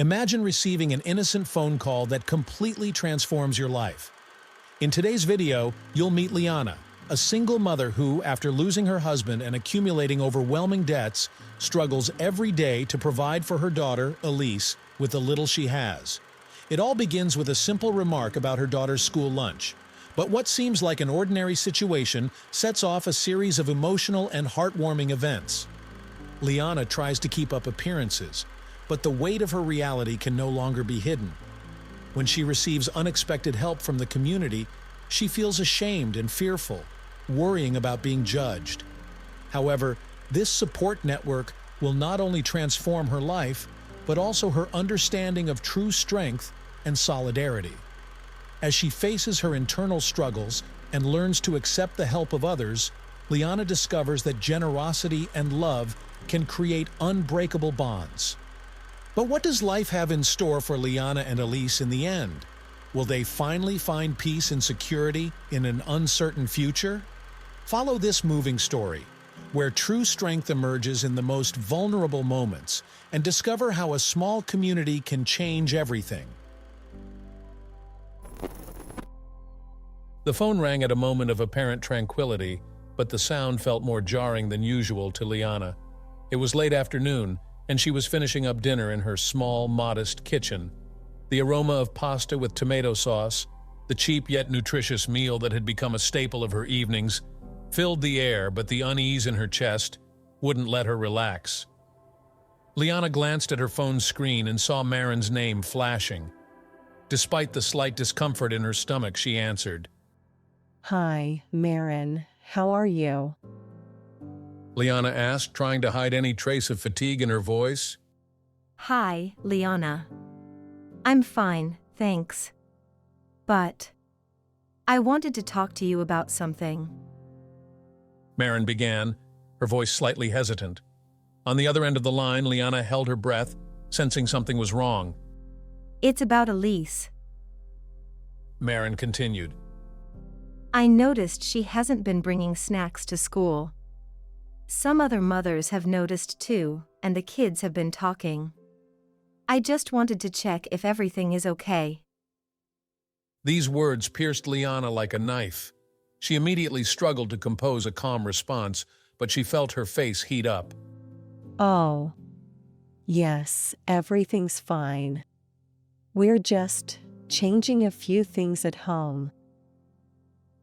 Imagine receiving an innocent phone call that completely transforms your life. In today's video, you'll meet Liana, a single mother who, after losing her husband and accumulating overwhelming debts, struggles every day to provide for her daughter, Elise, with the little she has. It all begins with a simple remark about her daughter's school lunch. But what seems like an ordinary situation sets off a series of emotional and heartwarming events. Liana tries to keep up appearances, but the weight of her reality can no longer be hidden. When she receives unexpected help from the community, she feels ashamed and fearful, worrying about being judged. However, this support network will not only transform her life, but also her understanding of true strength and solidarity. As she faces her internal struggles and learns to accept the help of others, Liana discovers that generosity and love can create unbreakable bonds. But what does life have in store for Liana and Elise in the end? Will they finally find peace and security in an uncertain future? Follow this moving story, where true strength emerges in the most vulnerable moments, and discover how a small community can change everything. The phone rang at a moment of apparent tranquility, but the sound felt more jarring than usual to Liana. It was late afternoon, and she was finishing up dinner in her small, modest kitchen. The aroma of pasta with tomato sauce, the cheap yet nutritious meal that had become a staple of her evenings, filled the air, but the unease in her chest wouldn't let her relax. Liana glanced at her phone's screen and saw Marin's name flashing. Despite the slight discomfort in her stomach, she answered. Hi, Marin. How are you? Liana asked, trying to hide any trace of fatigue in her voice. Hi, Liana. I'm fine, thanks. But I wanted to talk to you about something. Marin began, her voice slightly hesitant. On the other end of the line, Liana held her breath, sensing something was wrong. It's about Elise. Marin continued. I noticed she hasn't been bringing snacks to school. Some other mothers have noticed too, and the kids have been talking. I just wanted to check if everything is okay. These words pierced Liana like a knife. She immediately struggled to compose a calm response, but she felt her face heat up. Oh, yes, everything's fine. We're just changing a few things at home.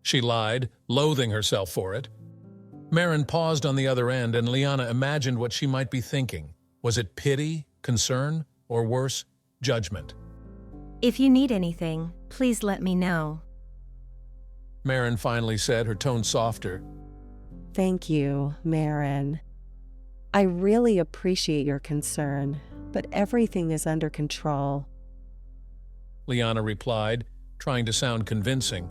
She lied, loathing herself for it. Marin paused on the other end, and Liana imagined what she might be thinking. Was it pity, concern, or worse, judgment? If you need anything, please let me know. Marin finally said, her tone softer. Thank you, Marin. I really appreciate your concern, but everything is under control. Liana replied, trying to sound convincing.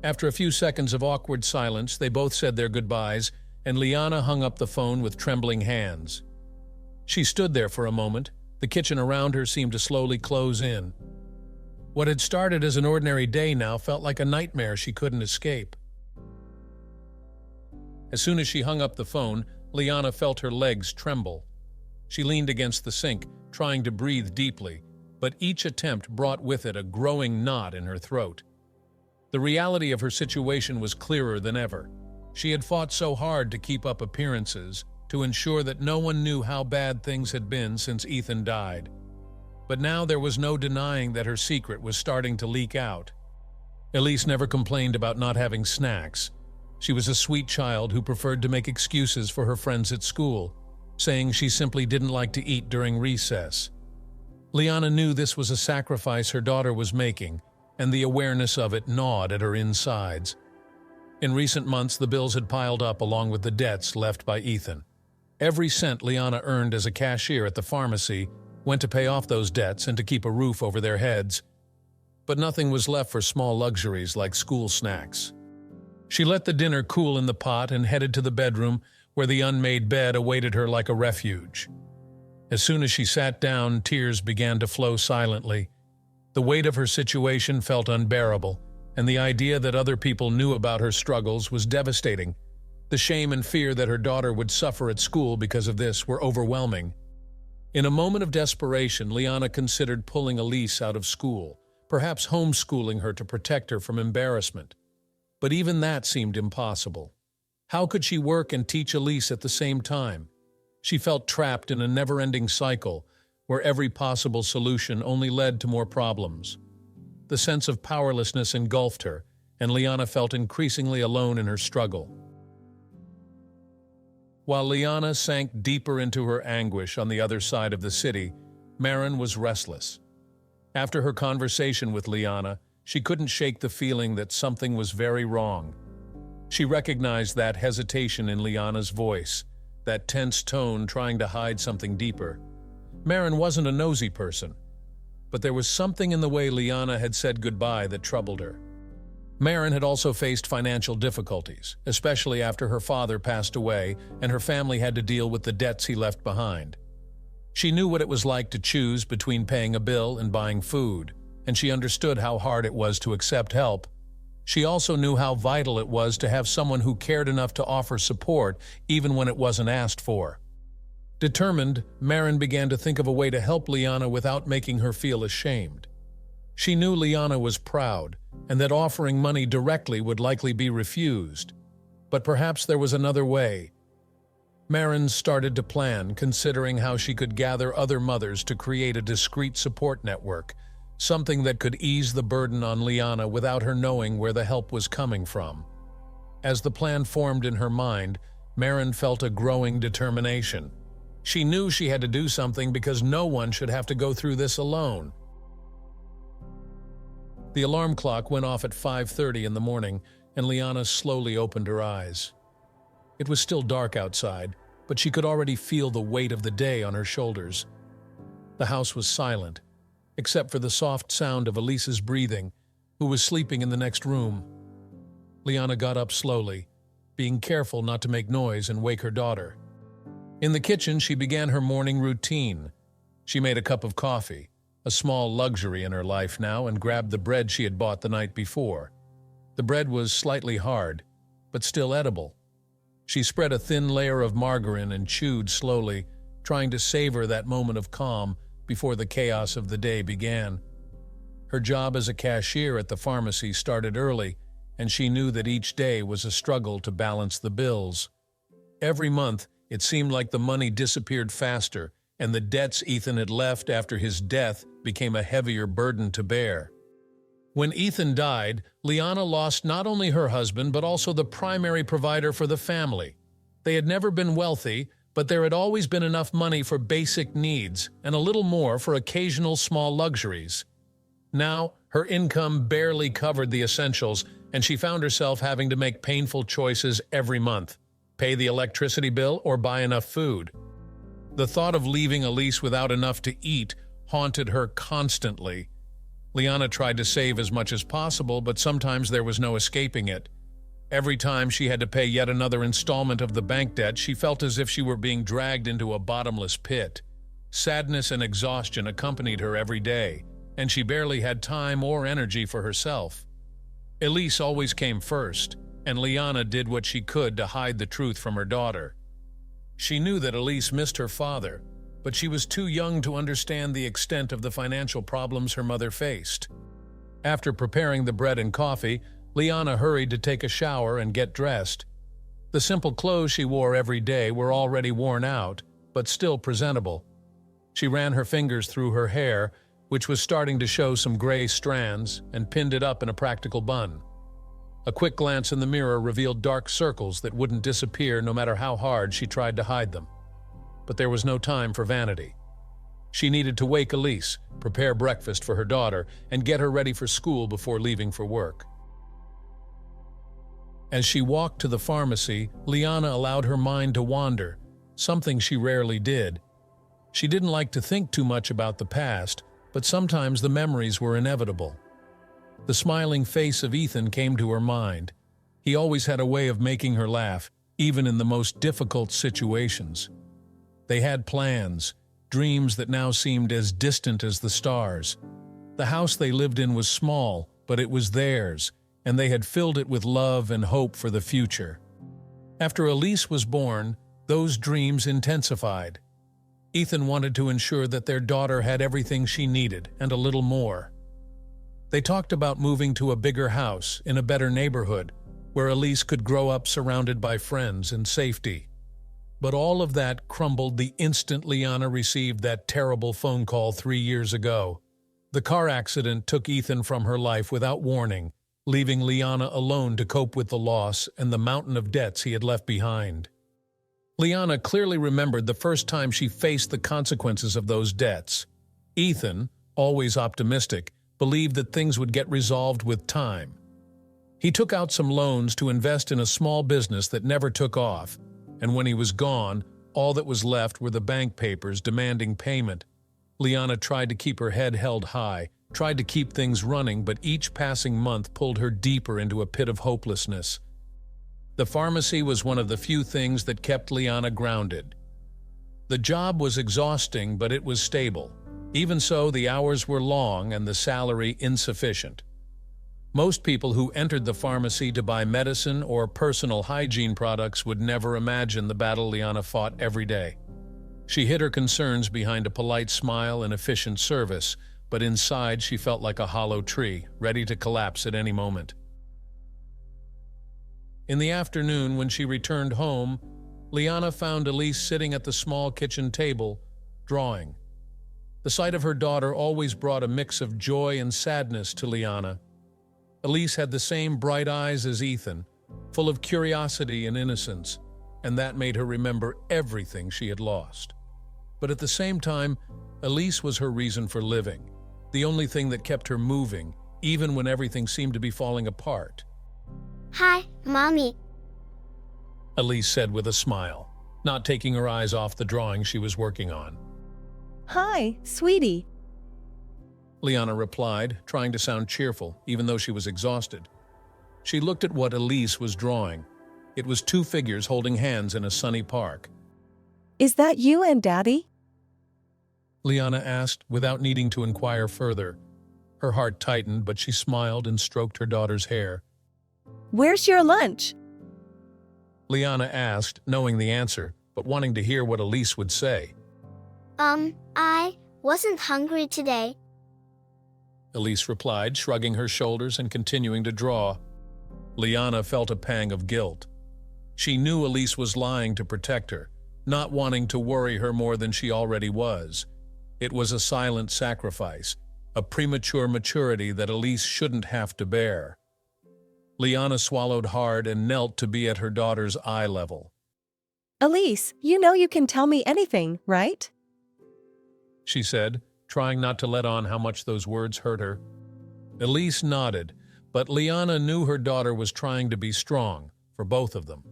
After a few seconds of awkward silence, they both said their goodbyes, and Liana hung up the phone with trembling hands. She stood there for a moment. The kitchen around her seemed to slowly close in. What had started as an ordinary day now felt like a nightmare she couldn't escape. As soon as she hung up the phone, Liana felt her legs tremble. She leaned against the sink, trying to breathe deeply, but each attempt brought with it a growing knot in her throat. The reality of her situation was clearer than ever. She had fought so hard to keep up appearances, to ensure that no one knew how bad things had been since Ethan died. But now there was no denying that her secret was starting to leak out. Elise never complained about not having snacks. She was a sweet child who preferred to make excuses for her friends at school, saying she simply didn't like to eat during recess. Liana knew this was a sacrifice her daughter was making, and the awareness of it gnawed at her insides. In recent months, the bills had piled up along with the debts left by Ethan. Every cent Liana earned as a cashier at the pharmacy went to pay off those debts and to keep a roof over their heads. But nothing was left for small luxuries like school snacks. She let the dinner cool in the pot and headed to the bedroom, where the unmade bed awaited her like a refuge. As soon as she sat down, tears began to flow silently. The weight of her situation felt unbearable, and the idea that other people knew about her struggles was devastating. The shame and fear that her daughter would suffer at school because of this were overwhelming. In a moment of desperation, Liana considered pulling Elise out of school, perhaps homeschooling her to protect her from embarrassment. But even that seemed impossible. How could she work and teach Elise at the same time? She felt trapped in a never-ending cycle where every possible solution only led to more problems. The sense of powerlessness engulfed her, and Liana felt increasingly alone in her struggle. While Liana sank deeper into her anguish on the other side of the city, Maren was restless. After her conversation with Liana, she couldn't shake the feeling that something was very wrong. She recognized that hesitation in Liana's voice, that tense tone trying to hide something deeper. Maren wasn't a nosy person, but there was something in the way Liana had said goodbye that troubled her. Maren had also faced financial difficulties, especially after her father passed away and her family had to deal with the debts he left behind. She knew what it was like to choose between paying a bill and buying food, and she understood how hard it was to accept help. She also knew how vital it was to have someone who cared enough to offer support even when it wasn't asked for. Determined, Maren began to think of a way to help Liana without making her feel ashamed. She knew Liana was proud, and that offering money directly would likely be refused. But perhaps there was another way. Maren started to plan, considering how she could gather other mothers to create a discreet support network, something that could ease the burden on Liana without her knowing where the help was coming from. As the plan formed in her mind, Maren felt a growing determination. She knew she had to do something because no one should have to go through this alone. The alarm clock went off at 5:30 in the morning, and Liana slowly opened her eyes. It was still dark outside, but she could already feel the weight of the day on her shoulders. The house was silent, except for the soft sound of Elise's breathing, who was sleeping in the next room. Liana got up slowly, being careful not to make noise and wake her daughter. In the kitchen, she began her morning routine. She made a cup of coffee, a small luxury in her life now, and grabbed the bread she had bought the night before. The bread was slightly hard, but still edible. She spread a thin layer of margarine and chewed slowly, trying to savor that moment of calm before the chaos of the day began. Her job as a cashier at the pharmacy started early, and she knew that each day was a struggle to balance the bills. Every month, it seemed like the money disappeared faster, and the debts Ethan had left after his death became a heavier burden to bear. When Ethan died, Liana lost not only her husband but also the primary provider for the family. They had never been wealthy, but there had always been enough money for basic needs and a little more for occasional small luxuries. Now, her income barely covered the essentials, and she found herself having to make painful choices every month: pay the electricity bill or buy enough food. The thought of leaving Elise without enough to eat haunted her constantly. Liana tried to save as much as possible, but sometimes there was no escaping it. Every time she had to pay yet another installment of the bank debt, she felt as if she were being dragged into a bottomless pit. Sadness and exhaustion accompanied her every day, and she barely had time or energy for herself. Elise always came first, and Liana did what she could to hide the truth from her daughter. She knew that Elise missed her father, but she was too young to understand the extent of the financial problems her mother faced. After preparing the bread and coffee, Liana hurried to take a shower and get dressed. The simple clothes she wore every day were already worn out, but still presentable. She ran her fingers through her hair, which was starting to show some gray strands, and pinned it up in a practical bun. A quick glance in the mirror revealed dark circles that wouldn't disappear no matter how hard she tried to hide them. But there was no time for vanity. She needed to wake Elise, prepare breakfast for her daughter, and get her ready for school before leaving for work. As she walked to the pharmacy, Liana allowed her mind to wander, something she rarely did. She didn't like to think too much about the past, but sometimes the memories were inevitable. The smiling face of Ethan came to her mind. He always had a way of making her laugh, even in the most difficult situations. They had plans, dreams that now seemed as distant as the stars. The house they lived in was small, but it was theirs, and they had filled it with love and hope for the future. After Elise was born, those dreams intensified. Ethan wanted to ensure that their daughter had everything she needed and a little more. They talked about moving to a bigger house in a better neighborhood where Elise could grow up surrounded by friends and safety. But all of that crumbled the instant Liana received that terrible phone call 3 years ago. The car accident took Ethan from her life without warning, leaving Liana alone to cope with the loss and the mountain of debts he had left behind. Liana clearly remembered the first time she faced the consequences of those debts. Ethan, always optimistic, believed that things would get resolved with time. He took out some loans to invest in a small business that never took off, and when he was gone, all that was left were the bank papers demanding payment. Liana tried to keep her head held high, tried to keep things running, but each passing month pulled her deeper into a pit of hopelessness. The pharmacy was one of the few things that kept Liana grounded. The job was exhausting, but it was stable. Even so, the hours were long and the salary insufficient. Most people who entered the pharmacy to buy medicine or personal hygiene products would never imagine the battle Liana fought every day. She hid her concerns behind a polite smile and efficient service, but inside she felt like a hollow tree, ready to collapse at any moment. In the afternoon, when she returned home, Liana found Elise sitting at the small kitchen table, drawing. The sight of her daughter always brought a mix of joy and sadness to Liana. Elise had the same bright eyes as Ethan, full of curiosity and innocence, and that made her remember everything she had lost. But at the same time, Elise was her reason for living, the only thing that kept her moving, even when everything seemed to be falling apart. Hi, Mommy. Elise said with a smile, not taking her eyes off the drawing she was working on. Hi, sweetie. Liana replied, trying to sound cheerful, even though she was exhausted. She looked at what Elise was drawing. It was 2 figures holding hands in a sunny park. Is that you and Daddy? Liana asked, without needing to inquire further. Her heart tightened, but she smiled and stroked her daughter's hair. Where's your lunch? Liana asked, knowing the answer, but wanting to hear what Elise would say. I wasn't hungry today. Elise replied, shrugging her shoulders and continuing to draw. Liana felt a pang of guilt. She knew Elise was lying to protect her, not wanting to worry her more than she already was. It was a silent sacrifice, a premature maturity that Elise shouldn't have to bear. Liana swallowed hard and knelt to be at her daughter's eye level. Elise, you know you can tell me anything, right? She said, trying not to let on how much those words hurt her. Elise nodded, but Liana knew her daughter was trying to be strong, for both of them.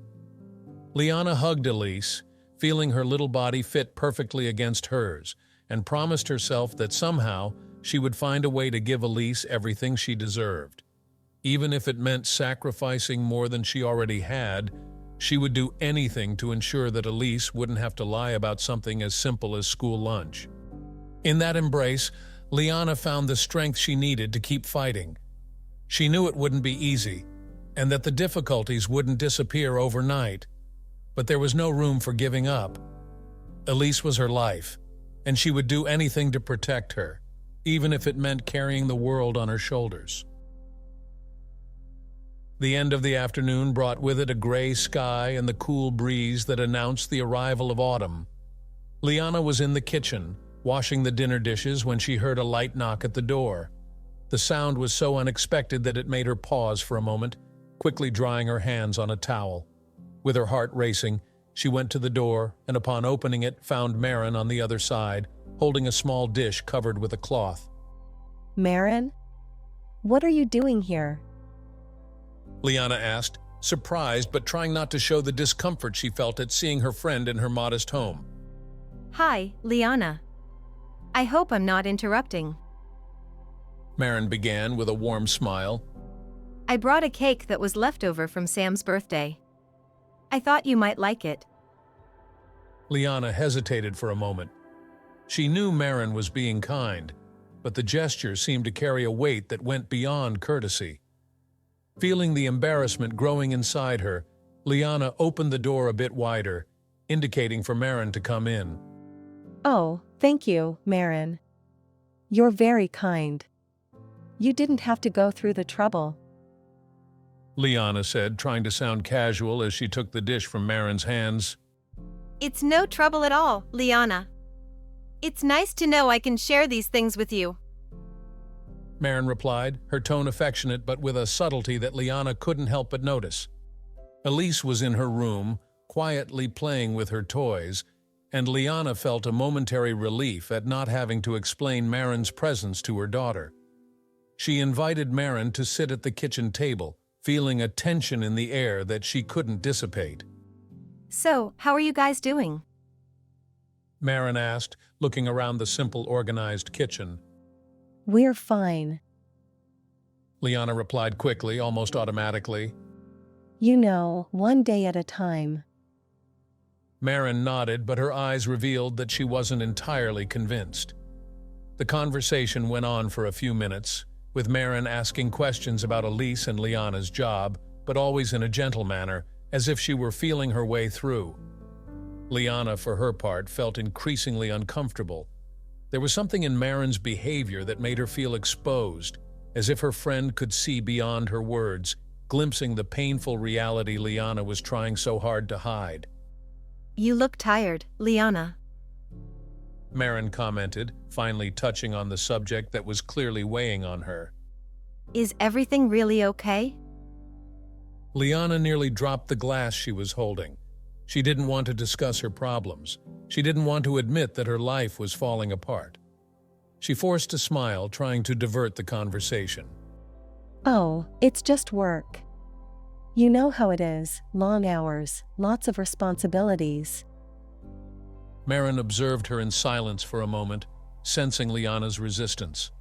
Liana hugged Elise, feeling her little body fit perfectly against hers, and promised herself that somehow she would find a way to give Elise everything she deserved. Even if it meant sacrificing more than she already had, she would do anything to ensure that Elise wouldn't have to lie about something as simple as school lunch. In that embrace, Liana found the strength she needed to keep fighting. She knew it wouldn't be easy, and that the difficulties wouldn't disappear overnight. But there was no room for giving up. Elise was her life, and she would do anything to protect her, even if it meant carrying the world on her shoulders. The end of the afternoon brought with it a gray sky and the cool breeze that announced the arrival of autumn. Liana was in the kitchen, washing the dinner dishes when she heard a light knock at the door. The sound was so unexpected that it made her pause for a moment, quickly drying her hands on a towel. With her heart racing, she went to the door and upon opening it found Marin on the other side, holding a small dish covered with a cloth. Marin? What are you doing here? Liana asked, surprised but trying not to show the discomfort she felt at seeing her friend in her modest home. Hi, Liana. I hope I'm not interrupting. Marin began with a warm smile. I brought a cake that was left over from Sam's birthday. I thought you might like it. Liana hesitated for a moment. She knew Marin was being kind, but the gesture seemed to carry a weight that went beyond courtesy. Feeling the embarrassment growing inside her, Liana opened the door a bit wider, indicating for Marin to come in. Oh, thank you, Marin. You're very kind. You didn't have to go through the trouble. Liana said, trying to sound casual as she took the dish from Marin's hands. It's no trouble at all, Liana. It's nice to know I can share these things with you. Marin replied, her tone affectionate but with a subtlety that Liana couldn't help but notice. Elise was in her room, quietly playing with her toys, and Liana felt a momentary relief at not having to explain Marin's presence to her daughter. She invited Marin to sit at the kitchen table, feeling a tension in the air that she couldn't dissipate. So, how are you guys doing? Marin asked, looking around the simple, organized kitchen. We're fine. Liana replied quickly, almost automatically. You know, one day at a time. Marin nodded, but her eyes revealed that she wasn't entirely convinced. The conversation went on for a few minutes, with Marin asking questions about Elise and Liana's job, but always in a gentle manner, as if she were feeling her way through. Liana, for her part, felt increasingly uncomfortable. There was something in Marin's behavior that made her feel exposed, as if her friend could see beyond her words, glimpsing the painful reality Liana was trying so hard to hide. You look tired, Liana. Marin commented, finally touching on the subject that was clearly weighing on her. Is everything really okay? Liana nearly dropped the glass she was holding. She didn't want to discuss her problems. She didn't want to admit that her life was falling apart. She forced a smile, trying to divert the conversation. Oh, it's just work. You know how it is, long hours, lots of responsibilities. Marin observed her in silence for a moment, sensing Liana's resistance.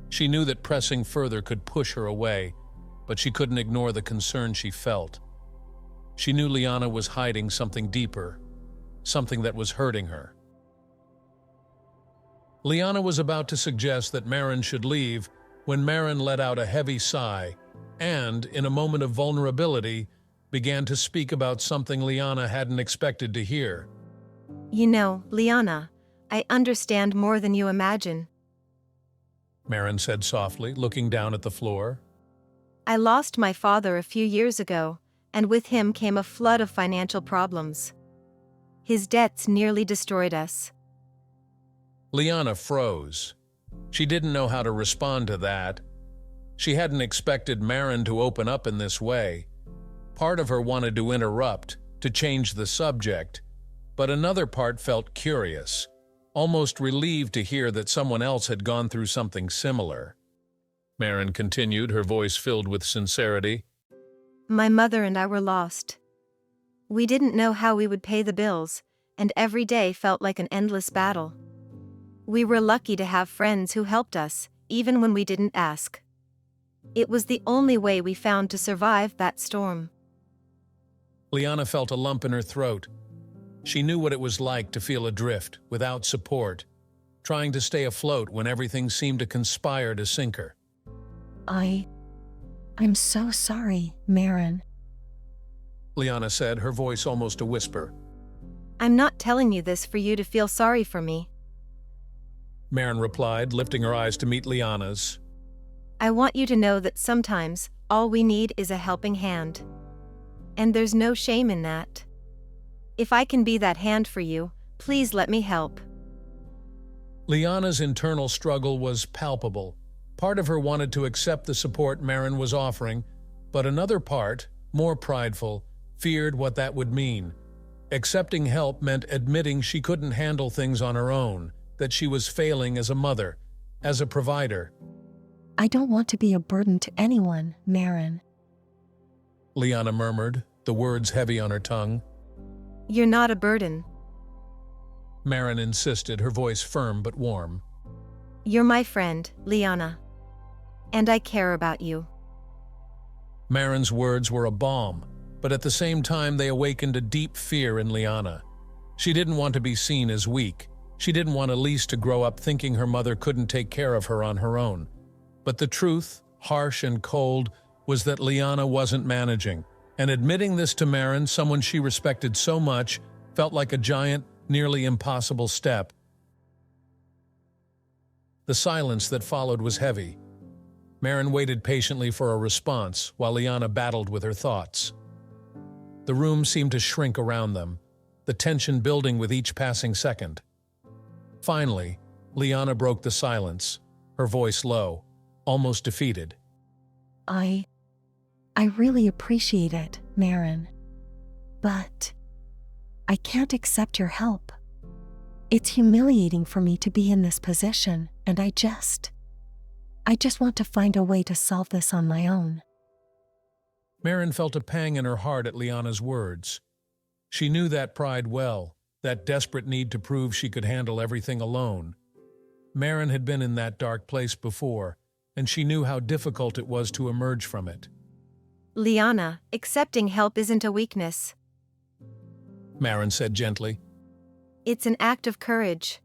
She knew that pressing further could push her away, but she couldn't ignore the concern she felt. She knew Liana was hiding something deeper, something that was hurting her. Liana was about to suggest that Marin should leave when Marin let out a heavy sigh and, in a moment of vulnerability, began to speak about something Liana hadn't expected to hear. You know, Liana, I understand more than you imagine. Marin said softly, looking down at the floor. I lost my father a few years ago, and with him came a flood of financial problems. His debts nearly destroyed us. Liana froze. She didn't know how to respond to that. She hadn't expected Marin to open up in this way. Part of her wanted to interrupt, to change the subject, but another part felt curious, almost relieved to hear that someone else had gone through something similar. Marin continued, her voice filled with sincerity. My mother and I were lost. We didn't know how we would pay the bills, and every day felt like an endless battle. We were lucky to have friends who helped us, even when we didn't ask. It was the only way we found to survive that storm. Liana felt a lump in her throat. She knew what it was like to feel adrift, without support, trying to stay afloat when everything seemed to conspire to sink her. I'm so sorry, Marin. Liana said, her voice almost a whisper. I'm not telling you this for you to feel sorry for me. Marin replied, lifting her eyes to meet Liana's. I want you to know that sometimes, all we need is a helping hand. And there's no shame in that. If I can be that hand for you, please let me help. Liana's internal struggle was palpable. Part of her wanted to accept the support Marin was offering, but another part, more prideful, feared what that would mean. Accepting help meant admitting she couldn't handle things on her own, that she was failing as a mother, as a provider. I don't want to be a burden to anyone, Marin. Liana murmured, the words heavy on her tongue. You're not a burden. Marin insisted, her voice firm but warm. You're my friend, Liana. And I care about you. Marin's words were a balm, but at the same time they awakened a deep fear in Liana. She didn't want to be seen as weak. She didn't want Elise to grow up thinking her mother couldn't take care of her on her own. But the truth, harsh and cold, was that Liana wasn't managing, and admitting this to Marin, someone she respected so much, felt like a giant, nearly impossible step, The silence that followed was heavy. Maren waited patiently for a response while Liana battled with her thoughts. The room seemed to shrink around them, the tension building with each passing second. Finally, Liana broke the silence, her voice low, almost defeated. I really appreciate it, Maren. But I can't accept your help. It's humiliating for me to be in this position, and I just want to find a way to solve this on my own. Maren felt a pang in her heart at Liana's words. She knew that pride well, that desperate need to prove she could handle everything alone. Maren had been in that dark place before, and she knew how difficult it was to emerge from it. Liana, accepting help isn't a weakness. Maren said gently. It's an act of courage.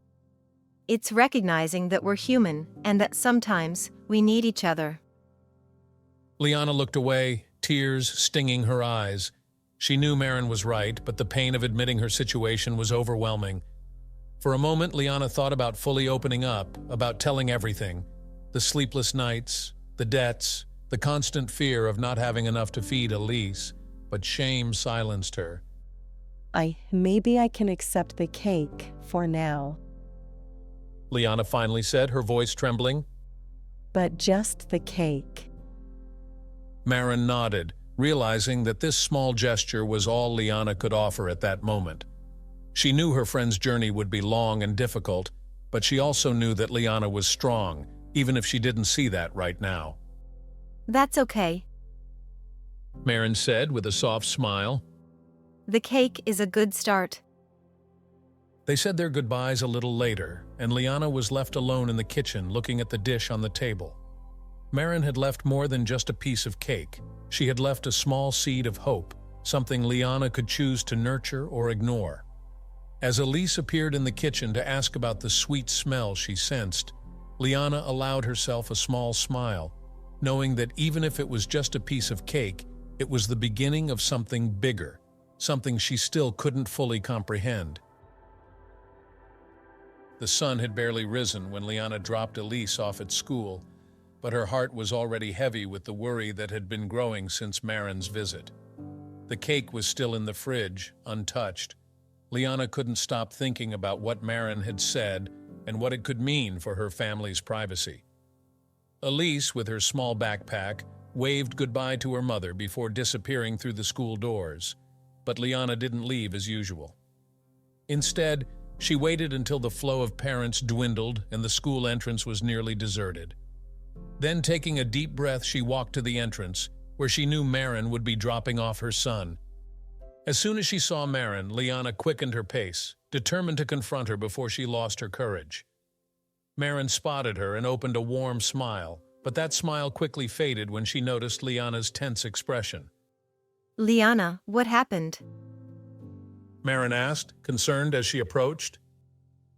It's recognizing that we're human and that sometimes we need each other. Liana looked away, tears stinging her eyes. She knew Maren was right, but the pain of admitting her situation was overwhelming. For a moment, Liana thought about fully opening up, about telling everything. The sleepless nights, the debts, the constant fear of not having enough to feed Elise, but shame silenced her. Maybe I can accept the cake for now. Liana finally said, her voice trembling. But just the cake. Maren nodded, realizing that this small gesture was all Liana could offer at that moment. She knew her friend's journey would be long and difficult, but she also knew that Liana was strong, even if she didn't see that right now. That's okay. Maren said with a soft smile. The cake is a good start. They said their goodbyes a little later, and Liana was left alone in the kitchen looking at the dish on the table. Maren had left more than just a piece of cake. She had left a small seed of hope, something Liana could choose to nurture or ignore. As Elise appeared in the kitchen to ask about the sweet smell she sensed, Liana allowed herself a small smile, knowing that even if it was just a piece of cake, it was the beginning of something bigger, something she still couldn't fully comprehend. The sun had barely risen when Liana dropped Elise off at school, but her heart was already heavy with the worry that had been growing since Maren's visit. The cake was still in the fridge, untouched. Liana couldn't stop thinking about what Maren had said and what it could mean for her family's privacy. Elise, with her small backpack, waved goodbye to her mother before disappearing through the school doors, but Liana didn't leave as usual. Instead, she waited until the flow of parents dwindled and the school entrance was nearly deserted. Then, taking a deep breath, she walked to the entrance, where she knew Maren would be dropping off her son. As soon as she saw Maren, Liana quickened her pace, determined to confront her before she lost her courage. Maren spotted her and opened a warm smile, but that smile quickly faded when she noticed Liana's tense expression. Liana, what happened? Maren asked, concerned as she approached.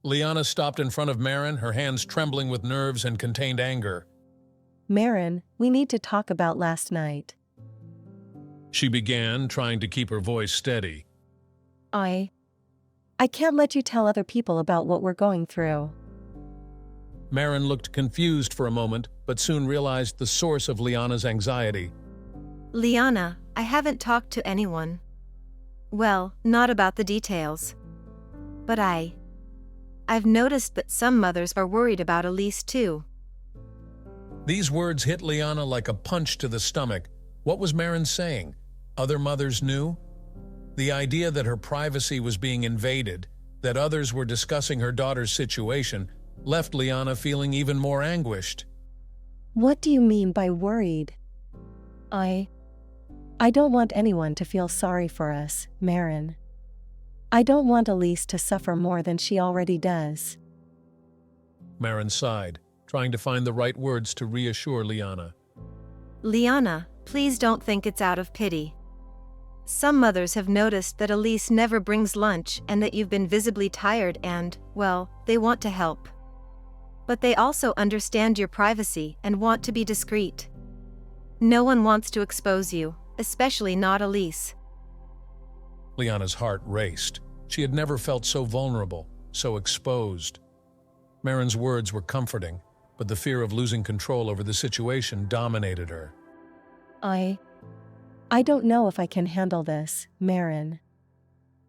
Liana stopped in front of Maren, her hands trembling with nerves and contained anger. Maren, we need to talk about last night. She began, trying to keep her voice steady. I can't let you tell other people about what we're going through. Maren looked confused for a moment, but soon realized the source of Liana's anxiety. Liana, I haven't talked to anyone. Well, not about the details. But I've noticed that some mothers are worried about Elise too. These words hit Liana like a punch to the stomach. What was Maren saying? Other mothers knew? The idea that her privacy was being invaded, that others were discussing her daughter's situation, left Liana feeling even more anguished. What do you mean by worried? I don't want anyone to feel sorry for us, Maren. I don't want Elise to suffer more than she already does. Maren sighed, trying to find the right words to reassure Liana. Liana, please don't think it's out of pity. Some mothers have noticed that Elise never brings lunch and that you've been visibly tired and, well, they want to help. But they also understand your privacy and want to be discreet. No one wants to expose you, especially not Elise. Liana's heart raced. She had never felt so vulnerable, so exposed. Maren's words were comforting, but the fear of losing control over the situation dominated her. I don't know if I can handle this, Marin.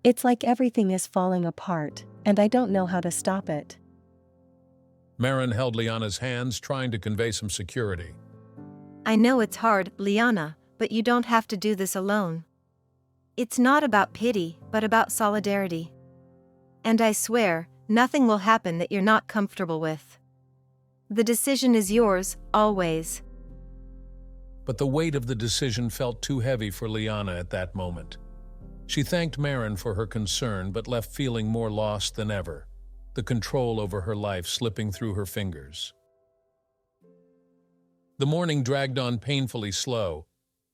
It's like everything is falling apart, and I don't know how to stop it. Marin held Liana's hands, trying to convey some security. I know it's hard, Liana, but you don't have to do this alone. It's not about pity, but about solidarity. And I swear, nothing will happen that you're not comfortable with. The decision is yours, always. But the weight of the decision felt too heavy for Liana at that moment. She thanked Marin for her concern, but left feeling more lost than ever, the control over her life slipping through her fingers. The morning dragged on painfully slow.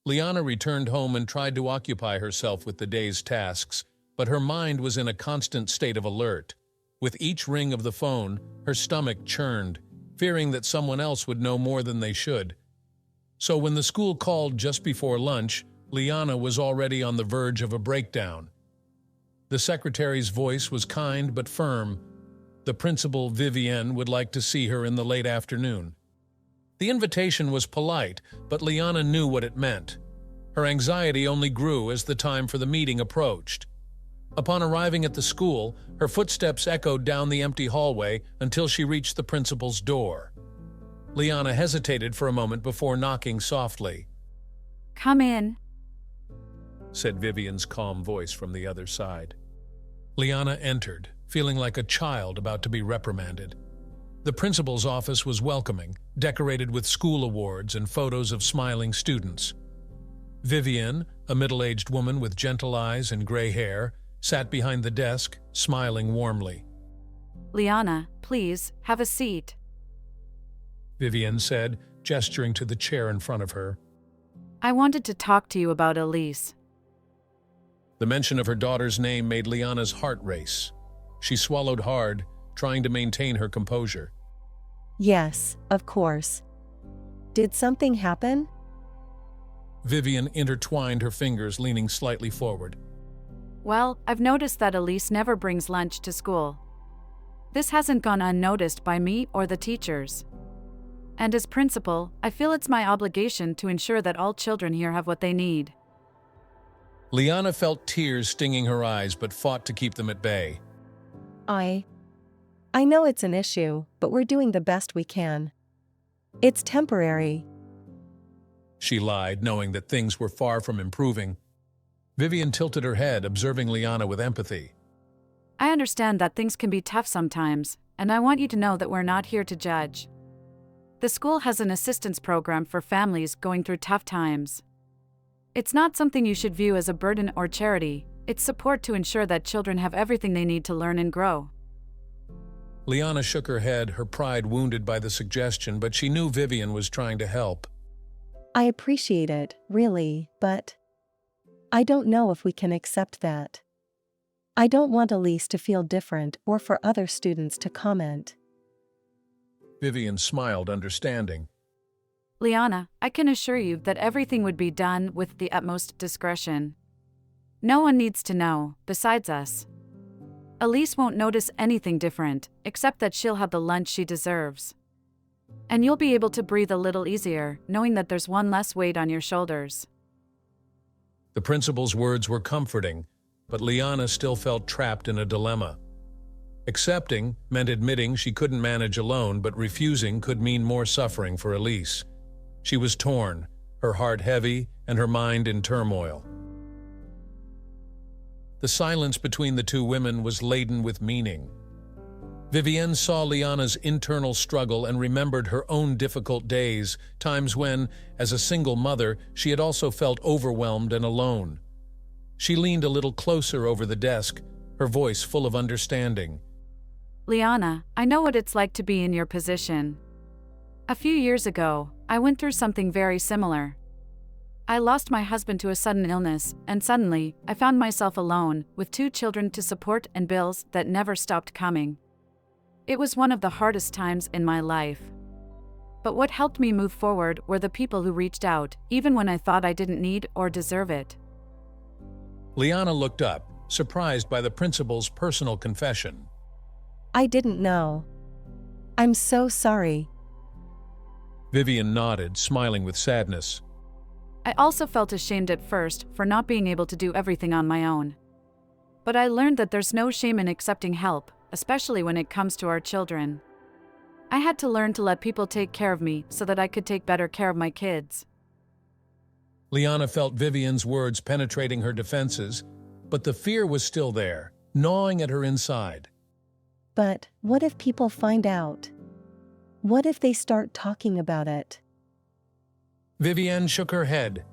Liana returned home and tried to occupy herself with the day's tasks, but her mind was in a constant state of alert. With each ring of the phone, her stomach churned, fearing that someone else would know more than they should. So when the school called just before lunch, Liana was already on the verge of a breakdown. The secretary's voice was kind but firm. The principal, Vivienne, would like to see her in the late afternoon. The invitation was polite, but Liana knew what it meant. Her anxiety only grew as the time for the meeting approached. Upon arriving at the school, her footsteps echoed down the empty hallway until she reached the principal's door. Liana hesitated for a moment before knocking softly. "Come in," said Vivienne's calm voice from the other side. Liana entered, feeling like a child about to be reprimanded. The principal's office was welcoming, decorated with school awards and photos of smiling students. Vivienne, a middle-aged woman with gentle eyes and gray hair, sat behind the desk, smiling warmly. "Liana, please, have a seat." Vivienne said, gesturing to the chair in front of her. "I wanted to talk to you about Elise." The mention of her daughter's name made Liana's heart race. She swallowed hard, trying to maintain her composure. Yes, of course. Did something happen? Vivienne intertwined her fingers, leaning slightly forward. "Well, I've noticed that Elise never brings lunch to school. This hasn't gone unnoticed by me or the teachers. And as principal, I feel it's my obligation to ensure that all children here have what they need." Liana felt tears stinging her eyes but fought to keep them at bay. I know it's an issue, but we're doing the best we can. It's temporary. She lied, knowing that things were far from improving. Vivienne tilted her head, observing Liana with empathy. "I understand that things can be tough sometimes, and I want you to know that we're not here to judge. The school has an assistance program for families going through tough times. It's not something you should view as a burden or charity. It's support to ensure that children have everything they need to learn and grow." Liana shook her head, her pride wounded by the suggestion, but she knew Vivienne was trying to help. I appreciate it, really, but I don't know if we can accept that. I don't want Elise to feel different or for other students to comment. Vivienne smiled, understanding. "Liana, I can assure you that everything would be done with the utmost discretion. No one needs to know, besides us. Elise won't notice anything different, except that she'll have the lunch she deserves. And you'll be able to breathe a little easier, knowing that there's one less weight on your shoulders." The principal's words were comforting, but Liana still felt trapped in a dilemma. Accepting meant admitting she couldn't manage alone, but refusing could mean more suffering for Elise. She was torn, her heart heavy and her mind in turmoil. The silence between the two women was laden with meaning. Vivienne saw Liana's internal struggle and remembered her own difficult days, times when, as a single mother, she had also felt overwhelmed and alone. She leaned a little closer over the desk, her voice full of understanding. "Liana, I know what it's like to be in your position. A few years ago, I went through something very similar. I lost my husband to a sudden illness, and suddenly, I found myself alone, with 2 children to support and bills that never stopped coming. It was one of the hardest times in my life. But what helped me move forward were the people who reached out, even when I thought I didn't need or deserve it." Liana looked up, surprised by the principal's personal confession. I didn't know. I'm so sorry. Vivian nodded, smiling with sadness. I also felt ashamed at first for not being able to do everything on my own. But I learned that there's no shame in accepting help, especially when it comes to our children. I had to learn to let people take care of me so that I could take better care of my kids. Liana felt Vivian's words penetrating her defenses, but the fear was still there, gnawing at her inside. But what if people find out? What if they start talking about it? Vivian shook her head.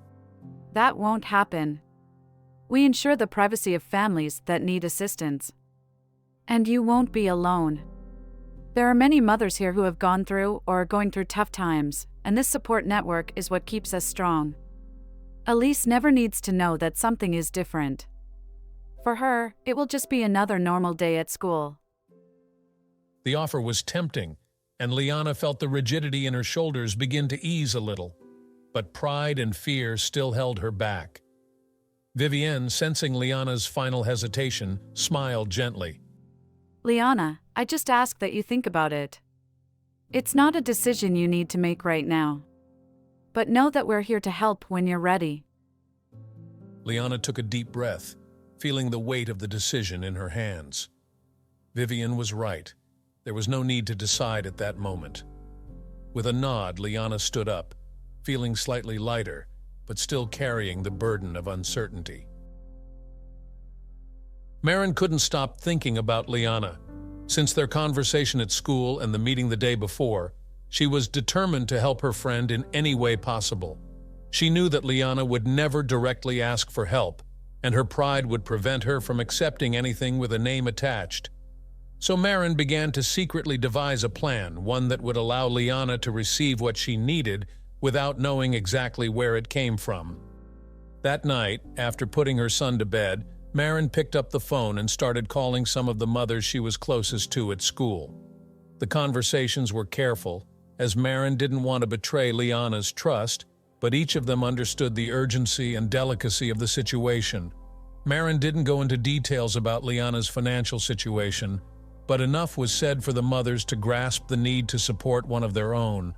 That won't happen. We ensure the privacy of families that need assistance. And you won't be alone. There are many mothers here who have gone through or are going through tough times, and this support network is what keeps us strong. Elise never needs to know that something is different. For her, it will just be another normal day at school. The offer was tempting, and Liana felt the rigidity in her shoulders begin to ease a little. But pride and fear still held her back. Vivian, sensing Liana's final hesitation, smiled gently. Liana, I just ask that you think about it. It's not a decision you need to make right now. But know that we're here to help when you're ready. Liana took a deep breath, feeling the weight of the decision in her hands. Vivian was right. There was no need to decide at that moment. With a nod, Liana stood up, feeling slightly lighter, but still carrying the burden of uncertainty. Marin couldn't stop thinking about Liana. Since their conversation at school and the meeting the day before, she was determined to help her friend in any way possible. She knew that Liana would never directly ask for help, and her pride would prevent her from accepting anything with a name attached. So Marin began to secretly devise a plan, one that would allow Liana to receive what she needed without knowing exactly where it came from. That night, after putting her son to bed, Marin picked up the phone and started calling some of the mothers she was closest to at school. The conversations were careful, as Marin didn't want to betray Liana's trust, but each of them understood the urgency and delicacy of the situation. Marin didn't go into details about Liana's financial situation, but enough was said for the mothers to grasp the need to support one of their own.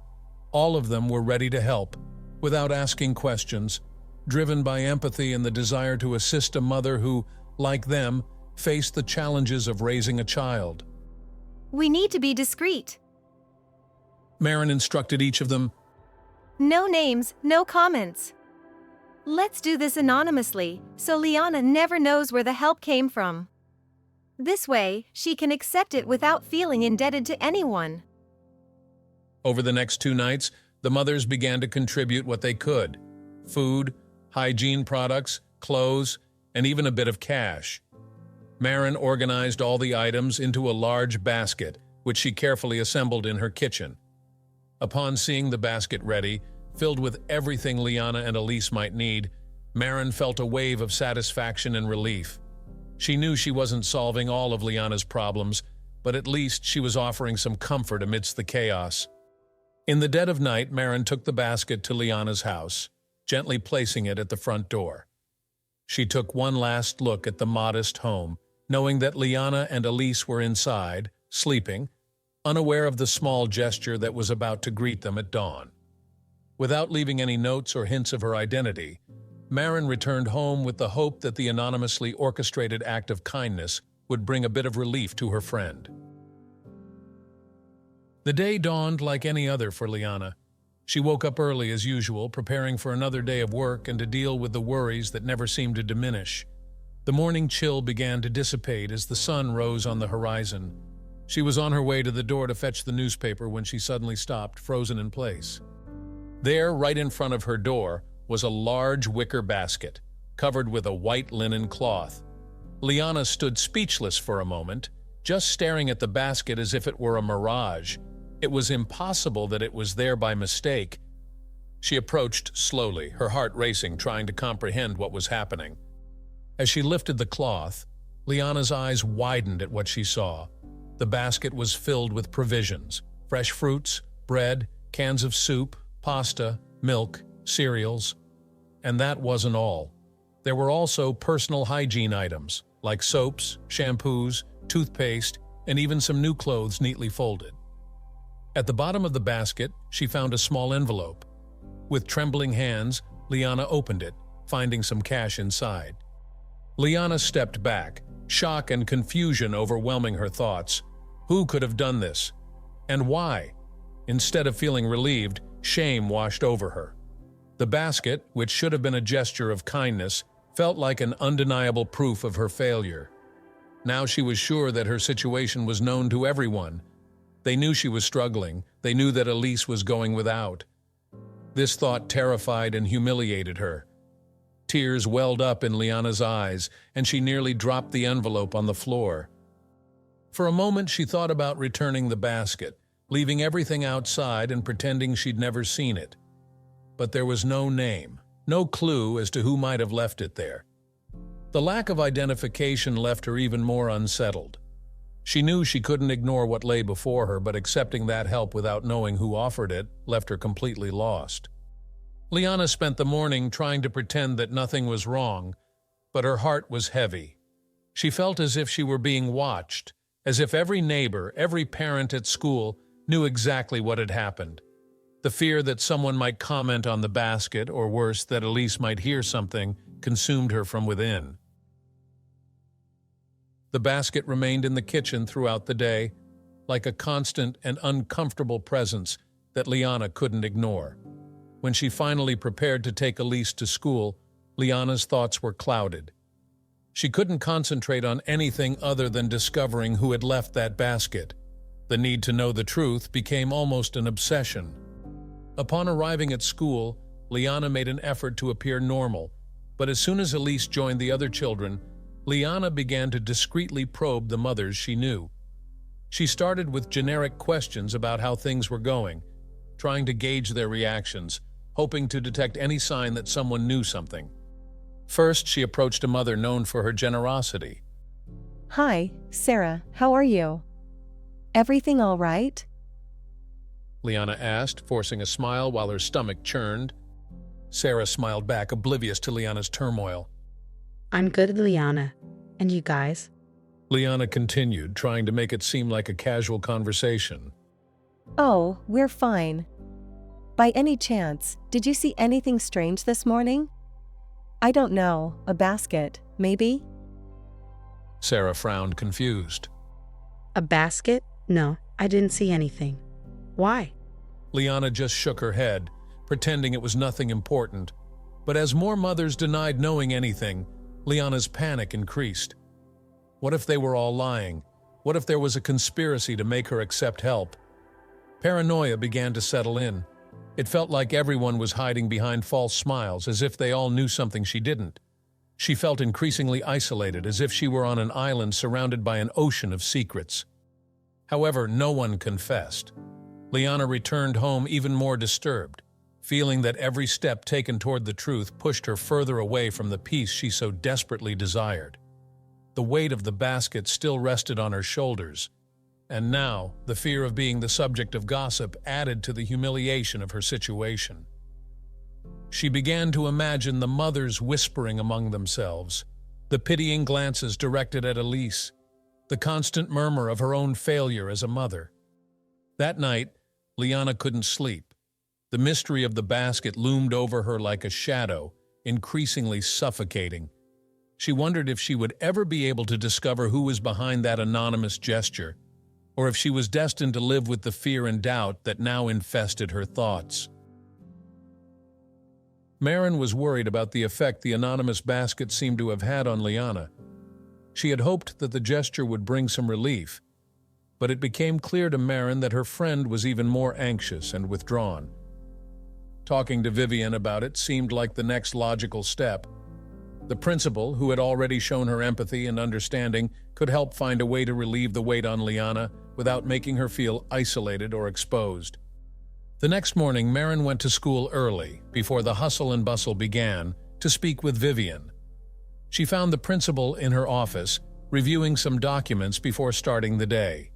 All of them were ready to help, without asking questions, driven by empathy and the desire to assist a mother who, like them, faced the challenges of raising a child. We need to be discreet. Marin instructed each of them. No names, no comments. Let's do this anonymously, so Liana never knows where the help came from. This way, she can accept it without feeling indebted to anyone. Over the next 2 nights, the mothers began to contribute what they could: food, hygiene products, clothes, and even a bit of cash. Marin organized all the items into a large basket, which she carefully assembled in her kitchen. Upon seeing the basket ready, filled with everything Liana and Elise might need, Marin felt a wave of satisfaction and relief. She knew she wasn't solving all of Liana's problems, but at least she was offering some comfort amidst the chaos. In the dead of night, Marin took the basket to Liana's house, gently placing it at the front door. She took one last look at the modest home, knowing that Liana and Elise were inside, sleeping, unaware of the small gesture that was about to greet them at dawn. Without leaving any notes or hints of her identity, Marin returned home with the hope that the anonymously orchestrated act of kindness would bring a bit of relief to her friend. The day dawned like any other for Liana. She woke up early as usual, preparing for another day of work and to deal with the worries that never seemed to diminish. The morning chill began to dissipate as the sun rose on the horizon. She was on her way to the door to fetch the newspaper when she suddenly stopped, frozen in place. There, right in front of her door, was a large wicker basket, covered with a white linen cloth. Liana stood speechless for a moment, just staring at the basket as if it were a mirage. It was impossible that it was there by mistake. She approached slowly, her heart racing, trying to comprehend what was happening. As she lifted the cloth, Liana's eyes widened at what she saw. The basket was filled with provisions: fresh fruits, bread, cans of soup, pasta, milk, cereals. And that wasn't all. There were also personal hygiene items, like soaps, shampoos, toothpaste, and even some new clothes neatly folded. At the bottom of the basket, she found a small envelope. With trembling hands, Liana opened it, finding some cash inside. Liana stepped back, shock and confusion overwhelming her thoughts. Who could have done this? And why? Instead of feeling relieved, shame washed over her. The basket, which should have been a gesture of kindness, felt like an undeniable proof of her failure. Now she was sure that her situation was known to everyone. They knew she was struggling. They knew that Elise was going without. This thought terrified and humiliated her. Tears welled up in Liana's eyes, and she nearly dropped the envelope on the floor. For a moment, she thought about returning the basket, leaving everything outside and pretending she'd never seen it. But there was no name, no clue as to who might have left it there. The lack of identification left her even more unsettled. She knew she couldn't ignore what lay before her, but accepting that help without knowing who offered it left her completely lost. Liana spent the morning trying to pretend that nothing was wrong, but her heart was heavy. She felt as if she were being watched, as if every neighbor, every parent at school knew exactly what had happened. The fear that someone might comment on the basket, or worse, that Elise might hear something, consumed her from within. The basket remained in the kitchen throughout the day, like a constant and uncomfortable presence that Liana couldn't ignore. When she finally prepared to take Elise to school, Liana's thoughts were clouded. She couldn't concentrate on anything other than discovering who had left that basket. The need to know the truth became almost an obsession. Upon arriving at school, Liana made an effort to appear normal, but as soon as Elise joined the other children, Liana began to discreetly probe the mothers she knew. She started with generic questions about how things were going, trying to gauge their reactions, hoping to detect any sign that someone knew something. First, she approached a mother known for her generosity. Hi, Sarah, how are you? Everything all right? Liana asked, forcing a smile while her stomach churned. Sarah smiled back, oblivious to Liana's turmoil. I'm good, Liana. And you guys? Liana continued, trying to make it seem like a casual conversation. Oh, we're fine. By any chance, did you see anything strange this morning? I don't know, a basket, maybe? Sarah frowned, confused. A basket? No, I didn't see anything. Why? Liana just shook her head, pretending it was nothing important. But as more mothers denied knowing anything, Liana's panic increased. What if they were all lying? What if there was a conspiracy to make her accept help? Paranoia began to settle in. It felt like everyone was hiding behind false smiles, as if they all knew something she didn't. She felt increasingly isolated, as if she were on an island surrounded by an ocean of secrets. However, no one confessed. Liana returned home even more disturbed, feeling that every step taken toward the truth pushed her further away from the peace she so desperately desired. The weight of the basket still rested on her shoulders, and now the fear of being the subject of gossip added to the humiliation of her situation. She began to imagine the mothers whispering among themselves, the pitying glances directed at Elise, the constant murmur of her own failure as a mother. That night, Liana couldn't sleep. The mystery of the basket loomed over her like a shadow, increasingly suffocating. She wondered if she would ever be able to discover who was behind that anonymous gesture, or if she was destined to live with the fear and doubt that now infested her thoughts. Marin was worried about the effect the anonymous basket seemed to have had on Liana. She had hoped that the gesture would bring some relief, but it became clear to Marin that her friend was even more anxious and withdrawn. Talking to Vivian about it seemed like the next logical step. The principal, who had already shown her empathy and understanding, could help find a way to relieve the weight on Liana without making her feel isolated or exposed. The next morning, Marin went to school early, before the hustle and bustle began, to speak with Vivian. She found the principal in her office, reviewing some documents before starting the day.